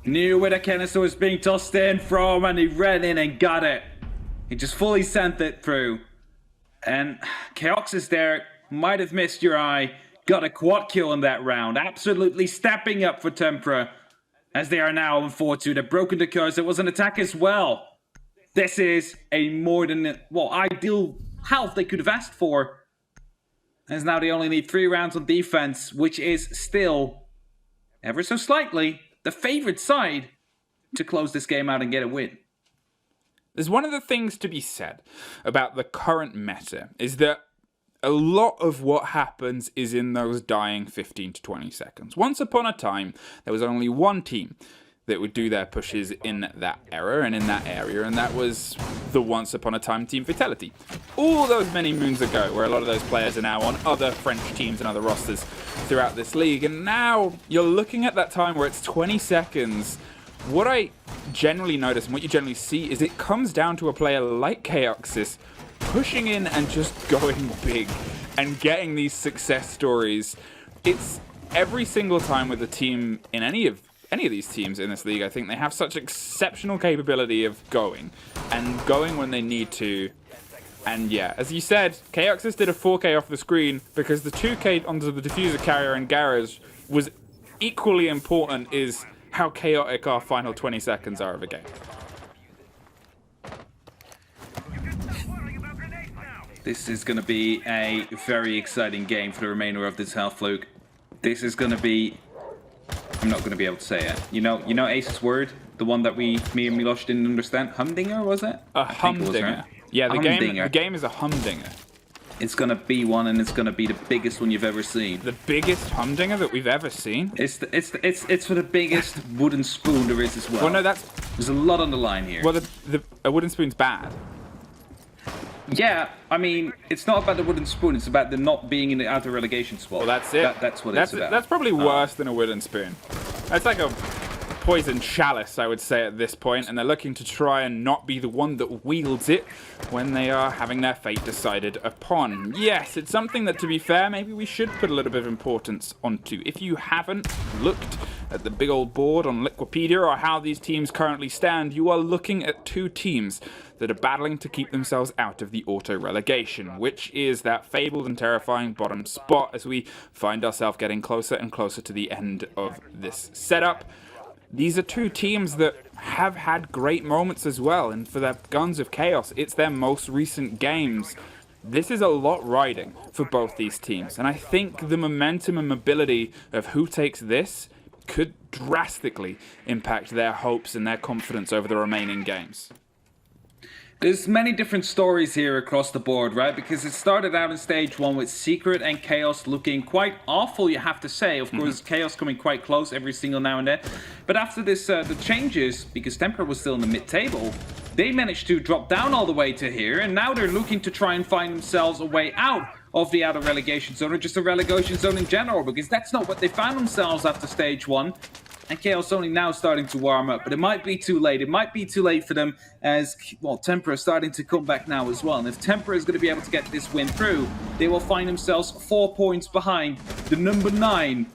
Speaker 4: Knew where the canister was being tossed in from, and he ran in and got it. He just fully sent it through. And Keoxys there might have missed your eye. Got a quad kill in that round. Absolutely stepping up for Tempra, as they are now on 4-2. They've broken the curse. It was an attack as well. This is a more than, ideal health they could have asked for. As now they only need 3 rounds on defense, which is still, ever so slightly, the favorite side to close this game out and get a win.
Speaker 5: There's one of the things to be said about the current meta is that a lot of what happens is in those dying 15 to 20 seconds. Once upon a time, there was only one team that would do their pushes in that era and in that area, and that was the once upon a time Team Fatality. All those many moons ago, where a lot of those players are now on other French teams and other rosters throughout this league, and now you're looking at that time where it's 20 seconds. What I generally notice and what you generally see is it comes down to a player like Keoxys pushing in and just going big and getting these success stories. It's every single time with a team in any of these teams in this league, I think they have such exceptional capability of going when they need to. And yeah, as you said, Keoxys did a 4K off the screen because the 2K onto the diffuser carrier and garage was equally important is how chaotic our final 20 seconds are of a game.
Speaker 4: This is going to be a very exciting game for the remainder of this half, Luke. This is going to be... I'm not going to be able to say it. You know Ace's word? The one that me and Milosh didn't understand? Humdinger, was it?
Speaker 5: A humdinger.
Speaker 4: Right?
Speaker 5: Yeah, the
Speaker 4: humdinger.
Speaker 5: game is a humdinger.
Speaker 4: It's gonna be one, and it's gonna be the biggest one you've ever seen.
Speaker 5: The biggest humdinger that we've ever seen?
Speaker 4: It's for the biggest wooden spoon there is as well.
Speaker 5: Well, no,
Speaker 4: there's a lot on the line here.
Speaker 5: Well, a wooden spoon's bad.
Speaker 4: Yeah, I mean, it's not about the wooden spoon. It's about the not being in the outer relegation spot.
Speaker 5: Well, that's it.
Speaker 4: That's what it's about.
Speaker 5: That's probably worse than a wooden spoon. That's like a poison chalice, I would say, at this point, and they're looking to try and not be the one that wields it when they are having their fate decided upon. Yes, it's something that, to be fair, maybe we should put a little bit of importance onto. If you haven't looked at the big old board on Liquipedia or how these teams currently stand, you are looking at two teams that are battling to keep themselves out of the auto-relegation, which is that fabled and terrifying bottom spot as we find ourselves getting closer and closer to the end of this setup. These are two teams that have had great moments as well, and for their Guns of Chaos, it's their most recent games. This is a lot riding for both these teams, and I think the momentum and mobility of who takes this could drastically impact their hopes and their confidence over the remaining games.
Speaker 4: There's many different stories here across the board, right? Because it started out in stage 1 with Secret and Chaos looking quite awful, you have to say. Of course, Chaos coming quite close every single now and then. But after this, the changes, because Tempra was still in the mid-table, they managed to drop down all the way to here, and now they're looking to try and find themselves a way out of the outer relegation zone, or just a relegation zone in general, because that's not what they found themselves after stage 1. And Chaos only now starting to warm up, but it might be too late. It might be too late for them as, well, Tempra is starting to come back now as well. And if Tempra is going to be able to get this win through, they will find themselves 4 points behind the number 9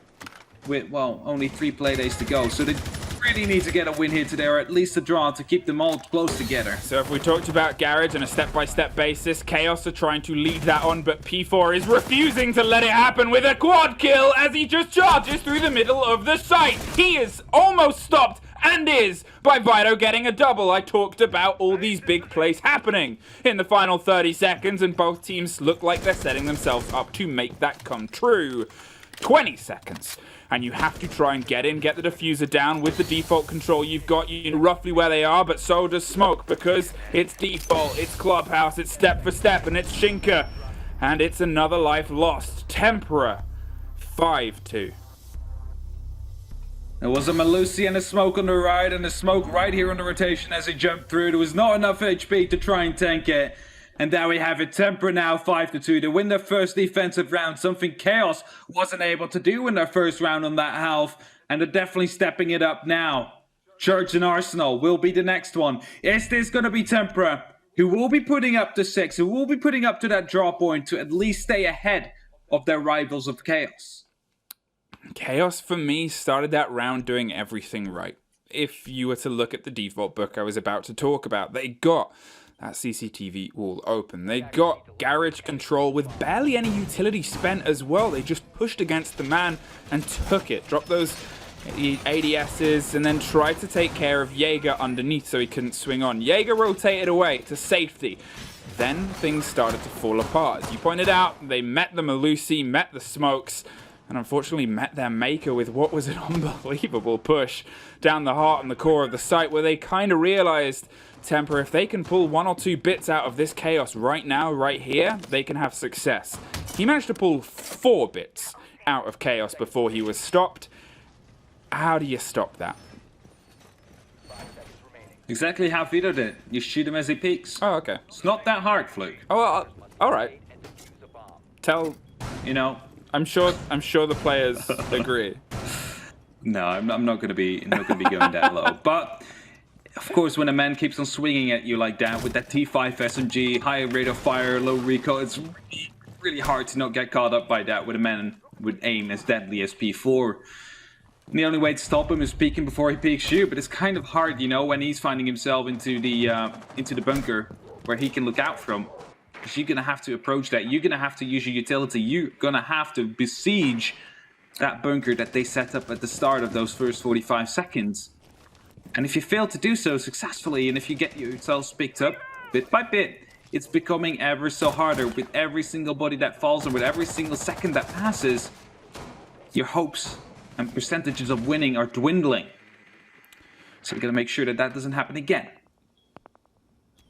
Speaker 4: with, well, only 3 playdays to go. So they really need to get a win here today, or at least a draw to keep them all close together.
Speaker 5: So if we talked about Garage on a step-by-step basis, Chaos are trying to lead that on, but P4 is refusing to let it happen with a quad kill as he just charges through the middle of the site. He is almost stopped, and is, by Vito getting a double. I talked about all these big plays happening in the final 30 seconds, and both teams look like they're setting themselves up to make that come true. 20 seconds. And you have to try and get in, get the diffuser down with the default control you've got. You know roughly where they are, but so does Smoke, because it's default, it's Clubhouse, it's step for step, and it's Shinka. And it's another life lost. Tempra, 5-2.
Speaker 4: There was a Malusi and a Smoke on the right, and a Smoke right here on the rotation as he jumped through. There was not enough HP to try and tank it. And there we have it. Tempra now 5-2 to win their first defensive round, something Chaos wasn't able to do in their first round on that half. And they're definitely stepping it up now. Church and Arsenal will be the next one. Is this going to be Tempra, who will be putting up to 6, who will be putting up to that draw point to at least stay ahead of their rivals of Chaos?
Speaker 5: Chaos, for me, started that round doing everything right. If you were to look at the default book I was about to talk about, they got that CCTV all open. They got garage control with barely any utility spent as well. They just pushed against the man and took it. Dropped those ADSs and then tried to take care of Jaeger underneath so he couldn't swing on. Jaeger rotated away to safety. Then things started to fall apart. As you pointed out, they met the Malusi, met the Smokes, and unfortunately met their maker with what was an unbelievable push down the heart and the core of the site, where they kind of realized, Tempra, if they can pull 1 or 2 bits out of this Chaos right now, right here, they can have success. He managed to pull 4 bits out of Chaos before he was stopped. How do you stop that?
Speaker 4: Exactly how Vito did. You shoot him as he peeks.
Speaker 5: Oh, okay.
Speaker 4: It's not that hard, Fluke.
Speaker 5: Oh, well, all right.
Speaker 4: You know,
Speaker 5: I'm sure the players agree.
Speaker 4: No, I'm not going to be going that low. But of course, when a man keeps on swinging at you like that with that T5 SMG, high rate of fire, low recoil, it's really, really hard to not get caught up by that with a man with aim as deadly as P4. And the only way to stop him is peeking before he peeks you. But it's kind of hard, you know, when he's finding himself into the bunker where he can look out from. Because you're gonna have to approach that. You're gonna have to use your utility. You're gonna have to besiege that bunker that they set up at the start of those first 45 seconds. And if you fail to do so successfully, and if you get yourselves picked up bit by bit, it's becoming ever so harder with every single body that falls, and with every single second that passes, your hopes and percentages of winning are dwindling. So we're gonna make sure that that doesn't happen again.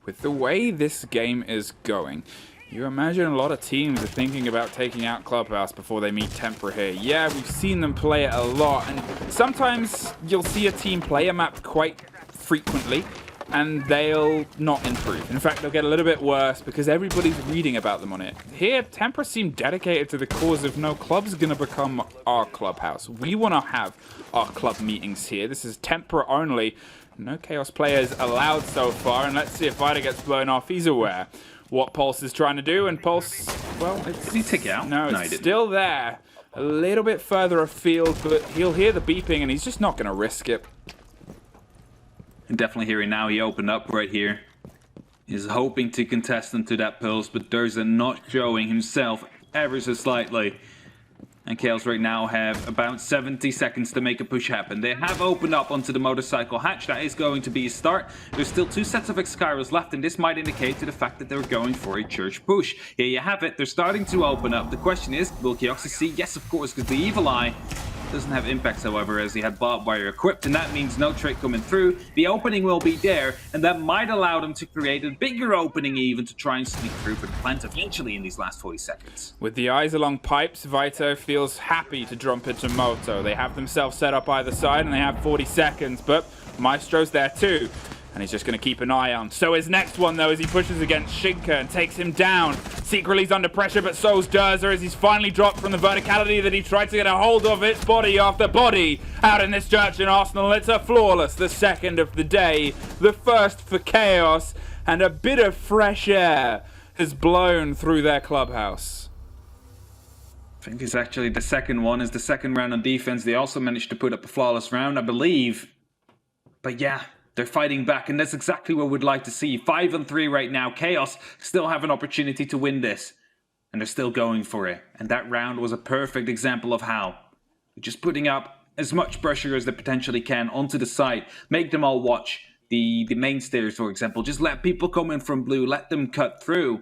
Speaker 5: With the way this game is going, You imagine a lot of teams are thinking about taking out Clubhouse before they meet Tempra here. Yeah, we've seen them play it a lot, and sometimes you'll see a team play a map quite frequently, and they'll not improve. In fact, they'll get a little bit worse because everybody's reading about them on it. Here, Tempra seem dedicated to the cause of no, club's gonna become our clubhouse. We want to have our club meetings here. This is Tempra only. No Chaos players allowed so far, and let's see if Vida gets blown off. He's aware what Pulse is trying to do, and Pulse, well,
Speaker 4: Did he take it out?
Speaker 5: no,
Speaker 4: he
Speaker 5: it's
Speaker 4: didn't.
Speaker 5: still there. A little bit further afield, but he'll hear the beeping, and he's just not gonna risk it.
Speaker 4: Definitely hearing now. He opened up right here. He's hoping to contest into that pulse, but Durza not showing himself ever so slightly. And Chaos right now have about 70 seconds to make a push happen. They have opened up onto the motorcycle hatch. That is going to be a start. There's still 2 sets of Excaliburs left, and this might indicate to the fact that they're going for a church push. Here you have it. They're starting to open up. The question is, will Chaos see? Yes, of course, because the Evil Eye doesn't have impacts, however, as he had barbed wire equipped, and that means no trait coming through. The opening will be there, and that might allow them to create a bigger opening even to try and sneak through for the plant eventually in these last 40 seconds.
Speaker 5: With the eyes along pipes, Vito feels happy to jump into Moto. They have themselves set up either side, and they have 40 seconds, but Maestro's there too. And he's just going to keep an eye on. So his next one, though, as he pushes against Shinka and takes him down. Secretly's under pressure, but so's Durza as he's finally dropped from the verticality that he tried to get a hold of. It's body after body out in this church in Arsenal. It's a flawless, the second of the day, the first for Chaos, and a bit of fresh air has blown through their clubhouse.
Speaker 4: I think it's actually the second one, is the second round on defense. They also managed to put up a flawless round, I believe. But yeah, they're fighting back, and that's exactly what we'd like to see. 5-3 right now. Chaos still have an opportunity to win this, and they're still going for it. And that round was a perfect example of how. Just putting up as much pressure as they potentially can onto the side. Make them all watch the main stairs, for example. Just let people come in from blue. Let them cut through,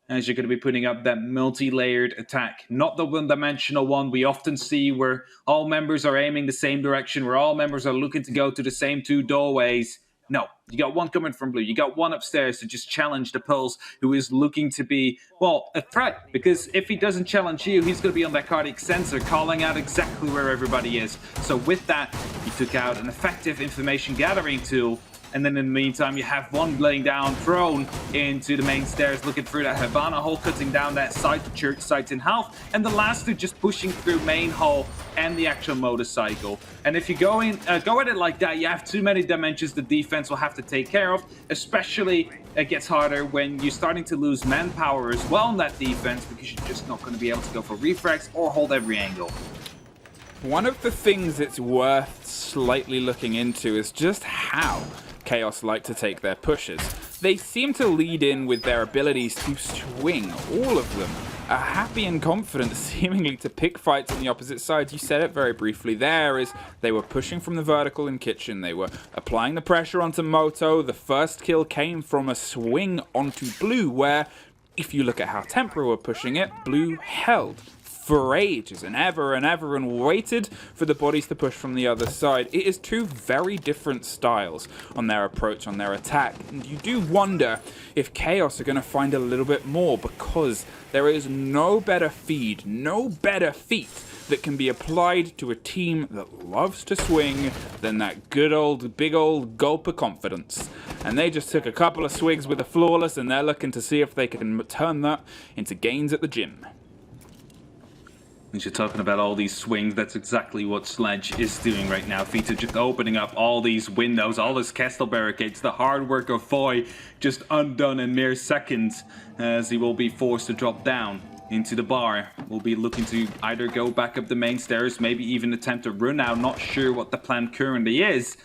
Speaker 4: as you're going to be putting up that multi-layered attack. Not the one-dimensional one we often see where all members are aiming the same direction, where all members are looking to go to the same 2 doorways. No, you got one coming from blue. You got one upstairs to just challenge the Pulse, who is looking to be, well, a threat. Because if he doesn't challenge you, he's going to be on that cardiac sensor, calling out exactly where everybody is. So with that, he took out an effective information gathering tool. And then in the meantime, you have one laying down, thrown into the main stairs, looking through that Havana hole, cutting down that side to church site in half. And the last 2 just pushing through main hall and the actual motorcycle. And if you go at it like that, you have too many dimensions the defense will have to take care of. Especially, it gets harder when you're starting to lose manpower as well in that defense, because you're just not going to be able to go for refrags or hold every angle.
Speaker 5: One of the things it's worth slightly looking into is just how Chaos like to take their pushes. They seem to lead in with their abilities to swing, all of them, are happy and confident seemingly to pick fights on the opposite sides. You said it very briefly there, is they were pushing from the vertical in kitchen, they were applying the pressure onto Moto. The first kill came from a swing onto blue, where if you look at how Tempra were pushing it, blue held for ages and ever and waited for the bodies to push from the other side. It is 2 very different styles on their approach, on their attack, and you do wonder if Chaos are going to find a little bit more, because there is no better feed, no better feat that can be applied to a team that loves to swing than that good old, big old gulp of confidence. And they just took a couple of swigs with a flawless, and they're looking to see if they can turn that into gains at the gym.
Speaker 4: As you're talking about all these swings, that's exactly what Sledge is doing right now. Vita just opening up all these windows, all his castle barricades, the hard work of Foy just undone in mere seconds, as he will be forced to drop down into the bar. Will be looking to either go back up the main stairs, maybe even attempt to run out. Not sure what the plan currently is.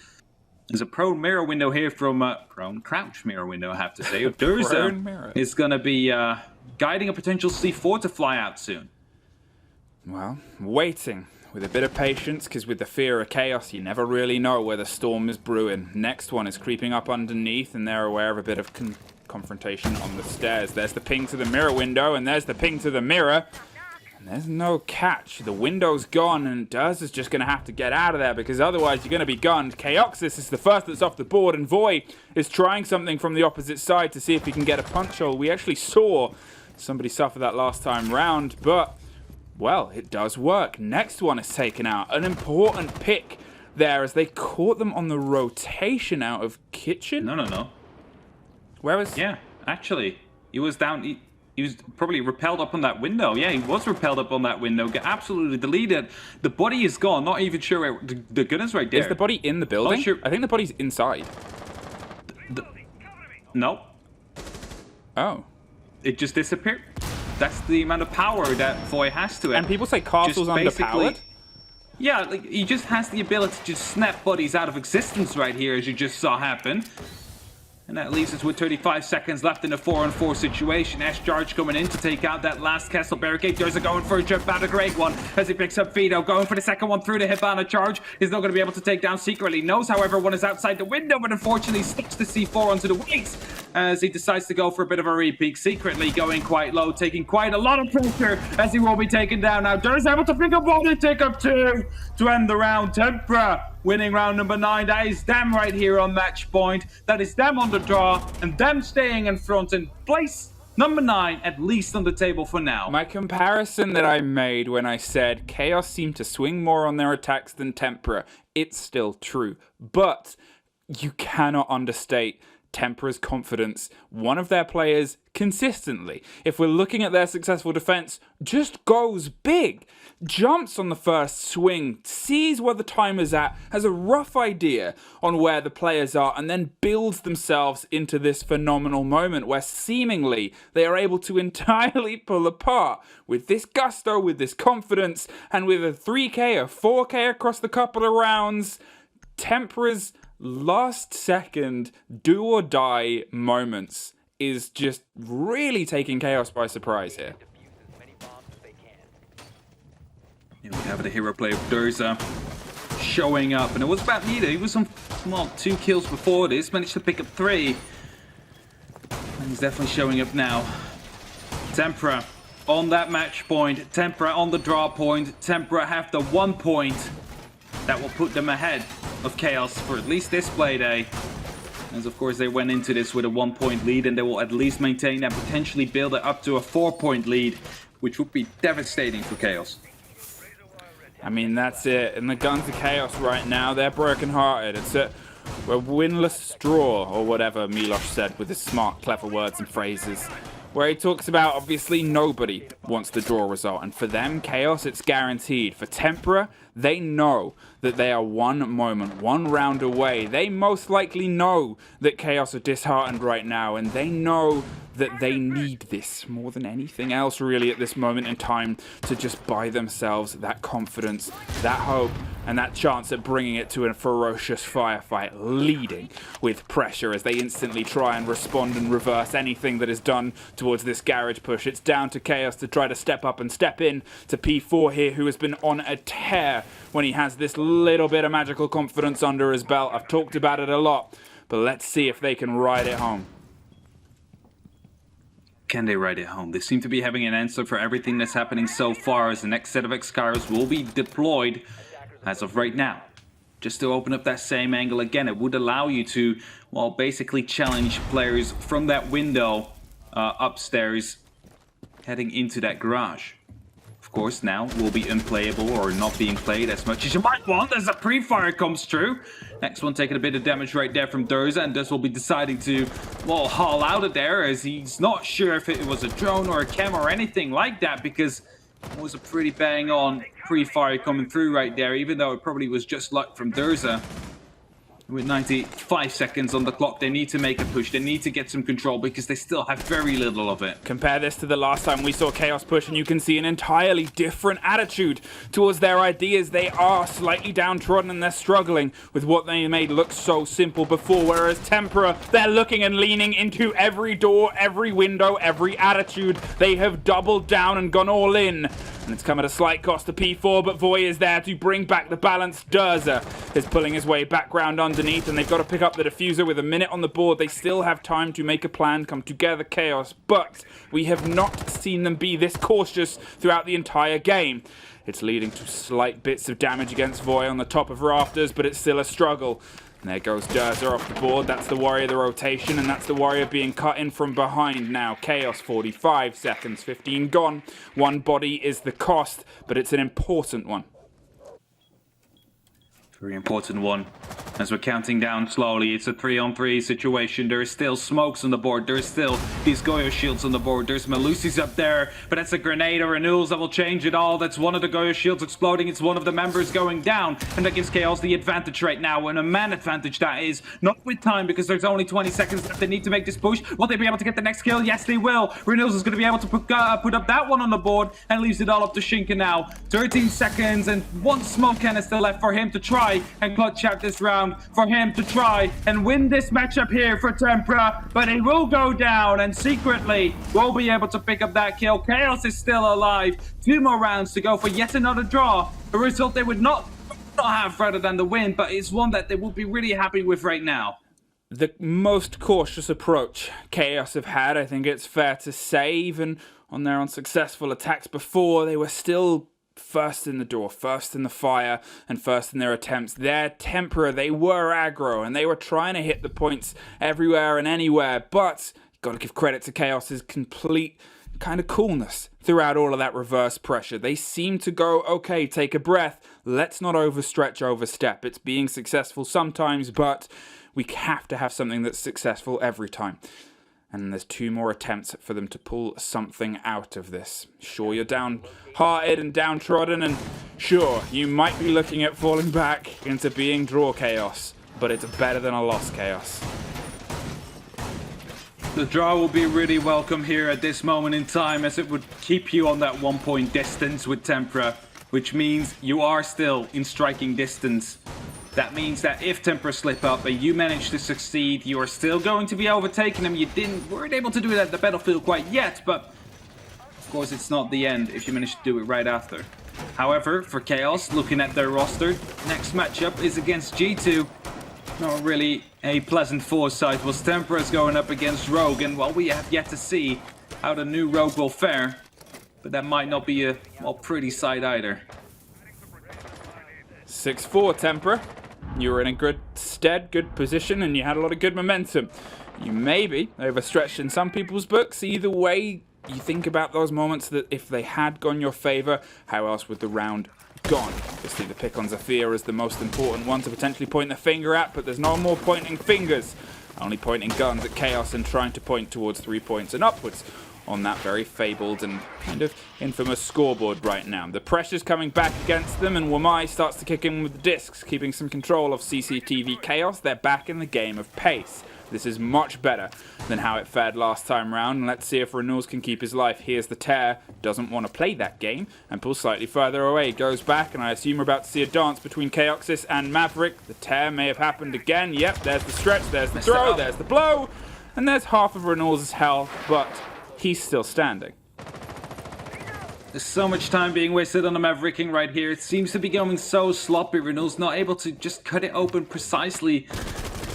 Speaker 4: There's a prone mirror window here from prone crouch mirror window, I have to say. Durza is going to be guiding a potential C4 to fly out soon.
Speaker 5: Well, waiting with a bit of patience, because with the fear of Chaos, you never really know where the storm is brewing. Next one is creeping up underneath, and they're aware of a bit of confrontation on the stairs. There's the ping to the mirror window, and there's the ping to the mirror. And there's no catch. The window's gone, and Durza's just going to have to get out of there, because otherwise you're going to be gunned. Chaoxis is the first that's off the board, and Voy is trying something from the opposite side to see if he can get a punch hole. We actually saw somebody suffer that last time round, but, well, it does work. Next one is taken out. An important pick there as they caught them on the rotation out of kitchen.
Speaker 4: No.
Speaker 5: Where was...
Speaker 4: Yeah, actually, he was down. He was probably repelled up on that window. Yeah, he was repelled up on that window. Get absolutely deleted. The body is gone. Not even sure where the gun is right there.
Speaker 5: Is the body in the building?
Speaker 4: Not sure.
Speaker 5: I think the body's inside.
Speaker 4: No.
Speaker 5: Oh.
Speaker 4: It just disappeared. That's the amount of power that Voy has to it.
Speaker 5: And people say Castle's underpowered?
Speaker 4: Yeah, like, he just has the ability to just snap bodies out of existence right here, as you just saw happen. And that leaves us with 35 seconds left in a 4-on-4 situation. S-Charge coming in to take out that last castle barricade. There's a going for a jump out, a great one as he picks up Vito. Going for the second one through the Hibana charge. He's not going to be able to take down Secretly. Knows, however, one is outside the window, but unfortunately sticks the C4 onto the wings as he decides to go for a bit of a repeat. Secretly going quite low, taking quite a lot of pressure as he will be taken down now. There's able to pick up one and take up two to end the round. Tempra winning round number 9. That is them right here on match point. That is them on the draw and them staying in front in place number 9, at least on the table for now.
Speaker 5: My comparison that I made when I said Chaos seemed to swing more on their attacks than Tempra, it's still true. But you cannot understate Tempra's confidence. One of their players consistently, if we're looking at their successful defense, just goes big. Jumps on the first swing, sees where the timer's at, has a rough idea on where the players are, and then builds themselves into this phenomenal moment where seemingly they are able to entirely pull apart with this gusto, with this confidence, and with a 3K, a 4K across the couple of rounds. Tempra's last second do or die moments is just really taking Chaos by surprise here.
Speaker 4: Here we have the hero play of Durza showing up, and it was about neither. He was on, well, 2 kills before this, managed to pick up 3. And he's definitely showing up now. Tempra on that match point, Tempra on the draw point. Tempra have the 1 point that will put them ahead of Chaos for at least this Playday. As of course they went into this with a 1-point lead, and they will at least maintain and potentially build it up to a 4-point lead, which would be devastating for Chaos.
Speaker 5: I mean, that's it. And the Guns of Chaos right now, they're brokenhearted. It's a winless draw, or whatever Milosh said with his smart, clever words and phrases. Where he talks about, obviously, nobody wants the draw result. And for them, Chaos, it's guaranteed. For Tempra, they know that they are one moment, one round away. They most likely know that Chaos are disheartened right now. And they know that they need this more than anything else, really, at this moment in time, to just buy themselves that confidence, that hope, and that chance at bringing it to a ferocious firefight, leading with pressure as they instantly try and respond and reverse anything that is done towards this garage push. It's down to Chaos to try to step up and step in to P4 here, who has been on a tear when he has this little bit of magical confidence under his belt. I've talked about it a lot, but let's see if they can ride it home.
Speaker 4: Can they ride it home? They seem to be having an answer for everything that's happening so far, as the next set of Excaliburs will be deployed as of right now. Just to open up that same angle again, it would allow you to, well, basically challenge players from that window upstairs heading into that garage. Of course, now will be unplayable or not being played as much as you might want as a pre-fire comes through. Next one taking a bit of damage right there from Durza, and Durza will be deciding to, well, haul out of there, as he's not sure if it was a drone or a cam or anything like that, because it was a pretty bang on pre-fire coming through right there, even though it probably was just luck from Durza. With 95 seconds on the clock, they need to make a push. They need to get some control because they still have very little of it.
Speaker 5: Compare this to the last time we saw Chaos push, and you can see an entirely different attitude towards their ideas. They are slightly downtrodden and they're struggling with what they made look so simple before, whereas Tempra, they're looking and leaning into every door, every window, every attitude. They have doubled down and gone all in. And it's come at a slight cost to P4, but Voy is there to bring back the balance. Durza is pulling his way back round underneath, and they've got to pick up the diffuser with a minute on the board. They still have time to make a plan, come together, Chaos, but we have not seen them be this cautious throughout the entire game. It's leading to slight bits of damage against Voy on the top of rafters, but it's still a struggle. And there goes Durza off the board. That's the Warrior, the rotation, and that's the Warrior being cut in from behind now. Chaos, 45 seconds, 15 gone. One body is the cost, but it's an important one.
Speaker 4: Very important one. As we're counting down slowly, it's a 3-on-3 situation. There is still smokes on the board. There is still these Goyo shields on the board. There's Melusi's up there, but that's a grenade or renewals that will change it all. That's one of the Goyo shields exploding. It's one of the members going down, and that gives Chaos the advantage right now, and a man advantage that is. Not with time, because there's only 20 seconds left. They need to make this push. Will they be able to get the next kill? Yes, they will. Renewals is going to be able to put up that one on the board, and leaves it all up to Shinka now. 13 seconds, and one smoke canister left for him to try and clutch out this round, for him to try and win this matchup here for Tempra, but he will go down and secretly will be able to pick up that kill. Chaos is still alive. 2 more rounds to go for yet another draw. A result they would not have rather than the win, but it's one that they will be really happy with right now.
Speaker 5: The most cautious approach Chaos have had, I think it's fair to say, even on their unsuccessful attacks before, they were still first in the door, first in the fire, and first in their attempts. Their Tempra, they were aggro, and they were trying to hit the points everywhere and anywhere, but you've got to give credit to Chaos's complete kind of coolness throughout all of that reverse pressure. They seem to go, okay, take a breath, let's not overstretch, overstep. It's being successful sometimes, but we have to have something that's successful every time. And there's 2 more attempts for them to pull something out of this. Sure, you're downhearted and downtrodden, and sure, you might be looking at falling back into being draw Chaos, but it's better than a loss Chaos.
Speaker 4: The draw will be really welcome here at this moment in time, as it would keep you on that 1-point distance with Tempra, which means you are still in striking distance. That means that if Tempra slip up and you manage to succeed, you are still going to be overtaking them. You weren't able to do that at the battlefield quite yet, but of course it's not the end if you manage to do it right after. However, for Chaos, looking at their roster, next matchup is against G2. Not really a pleasant foresight, was Tempra's going up against Rogue, and well, we have yet to see how the new Rogue will fare, but that might not be a pretty sight either.
Speaker 5: 6-4 Tempra. You were in a good stead, good position, and you had a lot of good momentum. You may be overstretched in some people's books. Either way, you think about those moments that if they had gone your favor, how else would the round gone? Obviously, the pick on Zafir is the most important one to potentially point the finger at, but there's no more pointing fingers. Only pointing guns at Chaos and trying to point towards 3 points and upwards on that very fabled and kind of infamous scoreboard right now. The pressure's coming back against them, and Wamai starts to kick in with the discs, keeping some control of CCTV Chaos. They're back in the game of pace. This is much better than how it fared last time round, and let's see if Renewals can keep his life. Here's the Tear, doesn't want to play that game, and pulls slightly further away, goes back, and I assume we're about to see a dance between Chaoxis and Maverick. The Tear may have happened again. Yep, there's the stretch, there's the throw, there's the blow, and there's half of Renewals' health, but he's still standing.
Speaker 4: There's so much time being wasted on the Mavericking right here. It seems to be going so sloppy. Renewal's not able to just cut it open precisely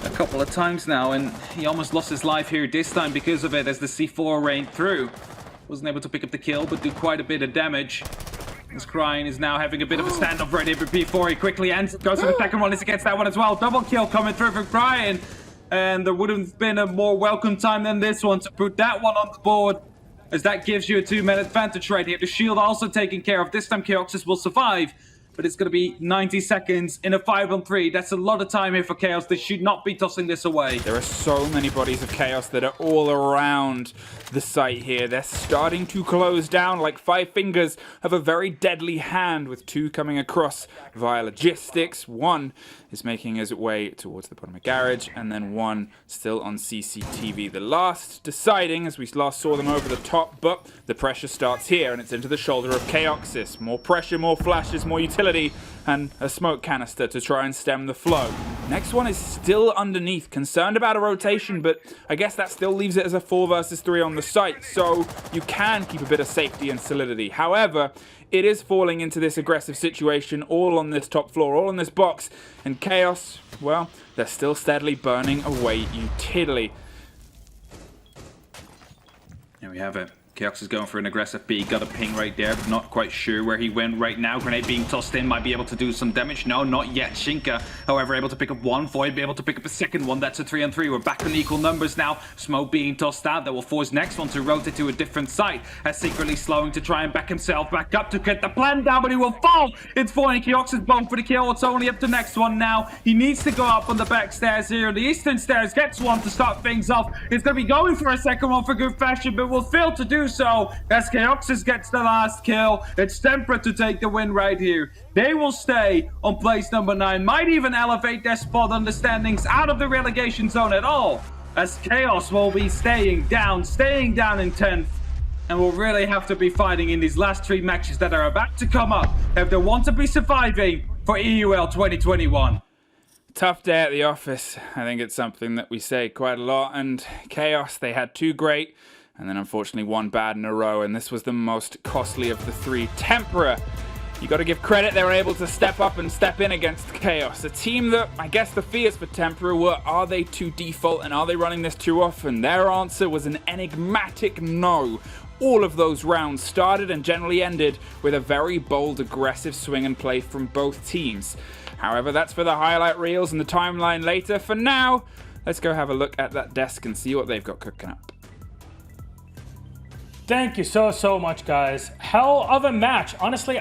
Speaker 4: a couple of times now, and he almost lost his life here this time because of it, as the C4 rained through. Wasn't able to pick up the kill, but do quite a bit of damage. As Crying is now having a bit of a standoff right here for P4. He quickly ends, goes for the second one, is against that one as well. Double kill coming through for Crying. And there would have been a more welcome time than this one to put that one on the board, as that gives you a 2-man advantage right here. The shield also taken care of. This time Chaoxis will survive, but it's going to be 90 seconds in a 5-on-3. That's a lot of time here for Chaos. They should not be tossing this away.
Speaker 5: There are so many bodies of Chaos that are all around the site here. They're starting to close down like 5 fingers of a very deadly hand, with 2 coming across via logistics. 1 is making his way towards the bottom of garage, and then 1 still on CCTV. The last deciding, as we last saw them over the top, but the pressure starts here, and it's into the shoulder of Chaoxis. More pressure, more flashes, more utility, and a smoke canister to try and stem the flow. Next one is still underneath, concerned about a rotation, but I guess that still leaves it as a 4 versus 3 on the site, so you can keep a bit of safety and solidity. However, it is falling into this aggressive situation, all on this top floor, all on this box, and Chaos, well, they're still steadily burning away utility.
Speaker 4: There we have it. Chaos is going for an aggressive B. Got a ping right there, but not quite sure where he went right now. Grenade being tossed in, might be able to do some damage. No, not yet. Shinka, however, able to pick up one. Void be able to pick up a second one. That's a 3-on-3. We're back on equal numbers now. Smoke being tossed out. That will force next one to rotate to a different site. As secretly slowing to try and back himself back up to get the plan down, but he will fall. It's falling. Kiox is blown for the kill. It's only up to next one now. He needs to go up on the back stairs here. The eastern stairs gets one to start things off. It's going to be going for a second one for good fashion, but will fail to do so as Chaoxus gets the last kill. It's Tempra to take the win right here. They will stay on place number 9, might even elevate their spot on the standings out of the relegation zone at all, as Chaos will be staying down in 10th, and will really have to be fighting in these last 3 matches that are about to come up if they want to be surviving for EUL 2021.
Speaker 5: Tough day at the office. I think it's something that we say quite a lot. And Chaos, they had 2 great, and then unfortunately 1 bad in a row, and this was the most costly of the 3. Tempra, you got to give credit, they were able to step up and step in against Chaos. A team that, I guess the fears for Tempra were, are they too default and are they running this too often? Their answer was an enigmatic no. All of those rounds started and generally ended with a very bold, aggressive swing and play from both teams. However, that's for the highlight reels and the timeline later. For now, let's go have a look at that desk and see what they've got cooking up.
Speaker 2: Thank you so much, guys. Hell of a match. Honestly,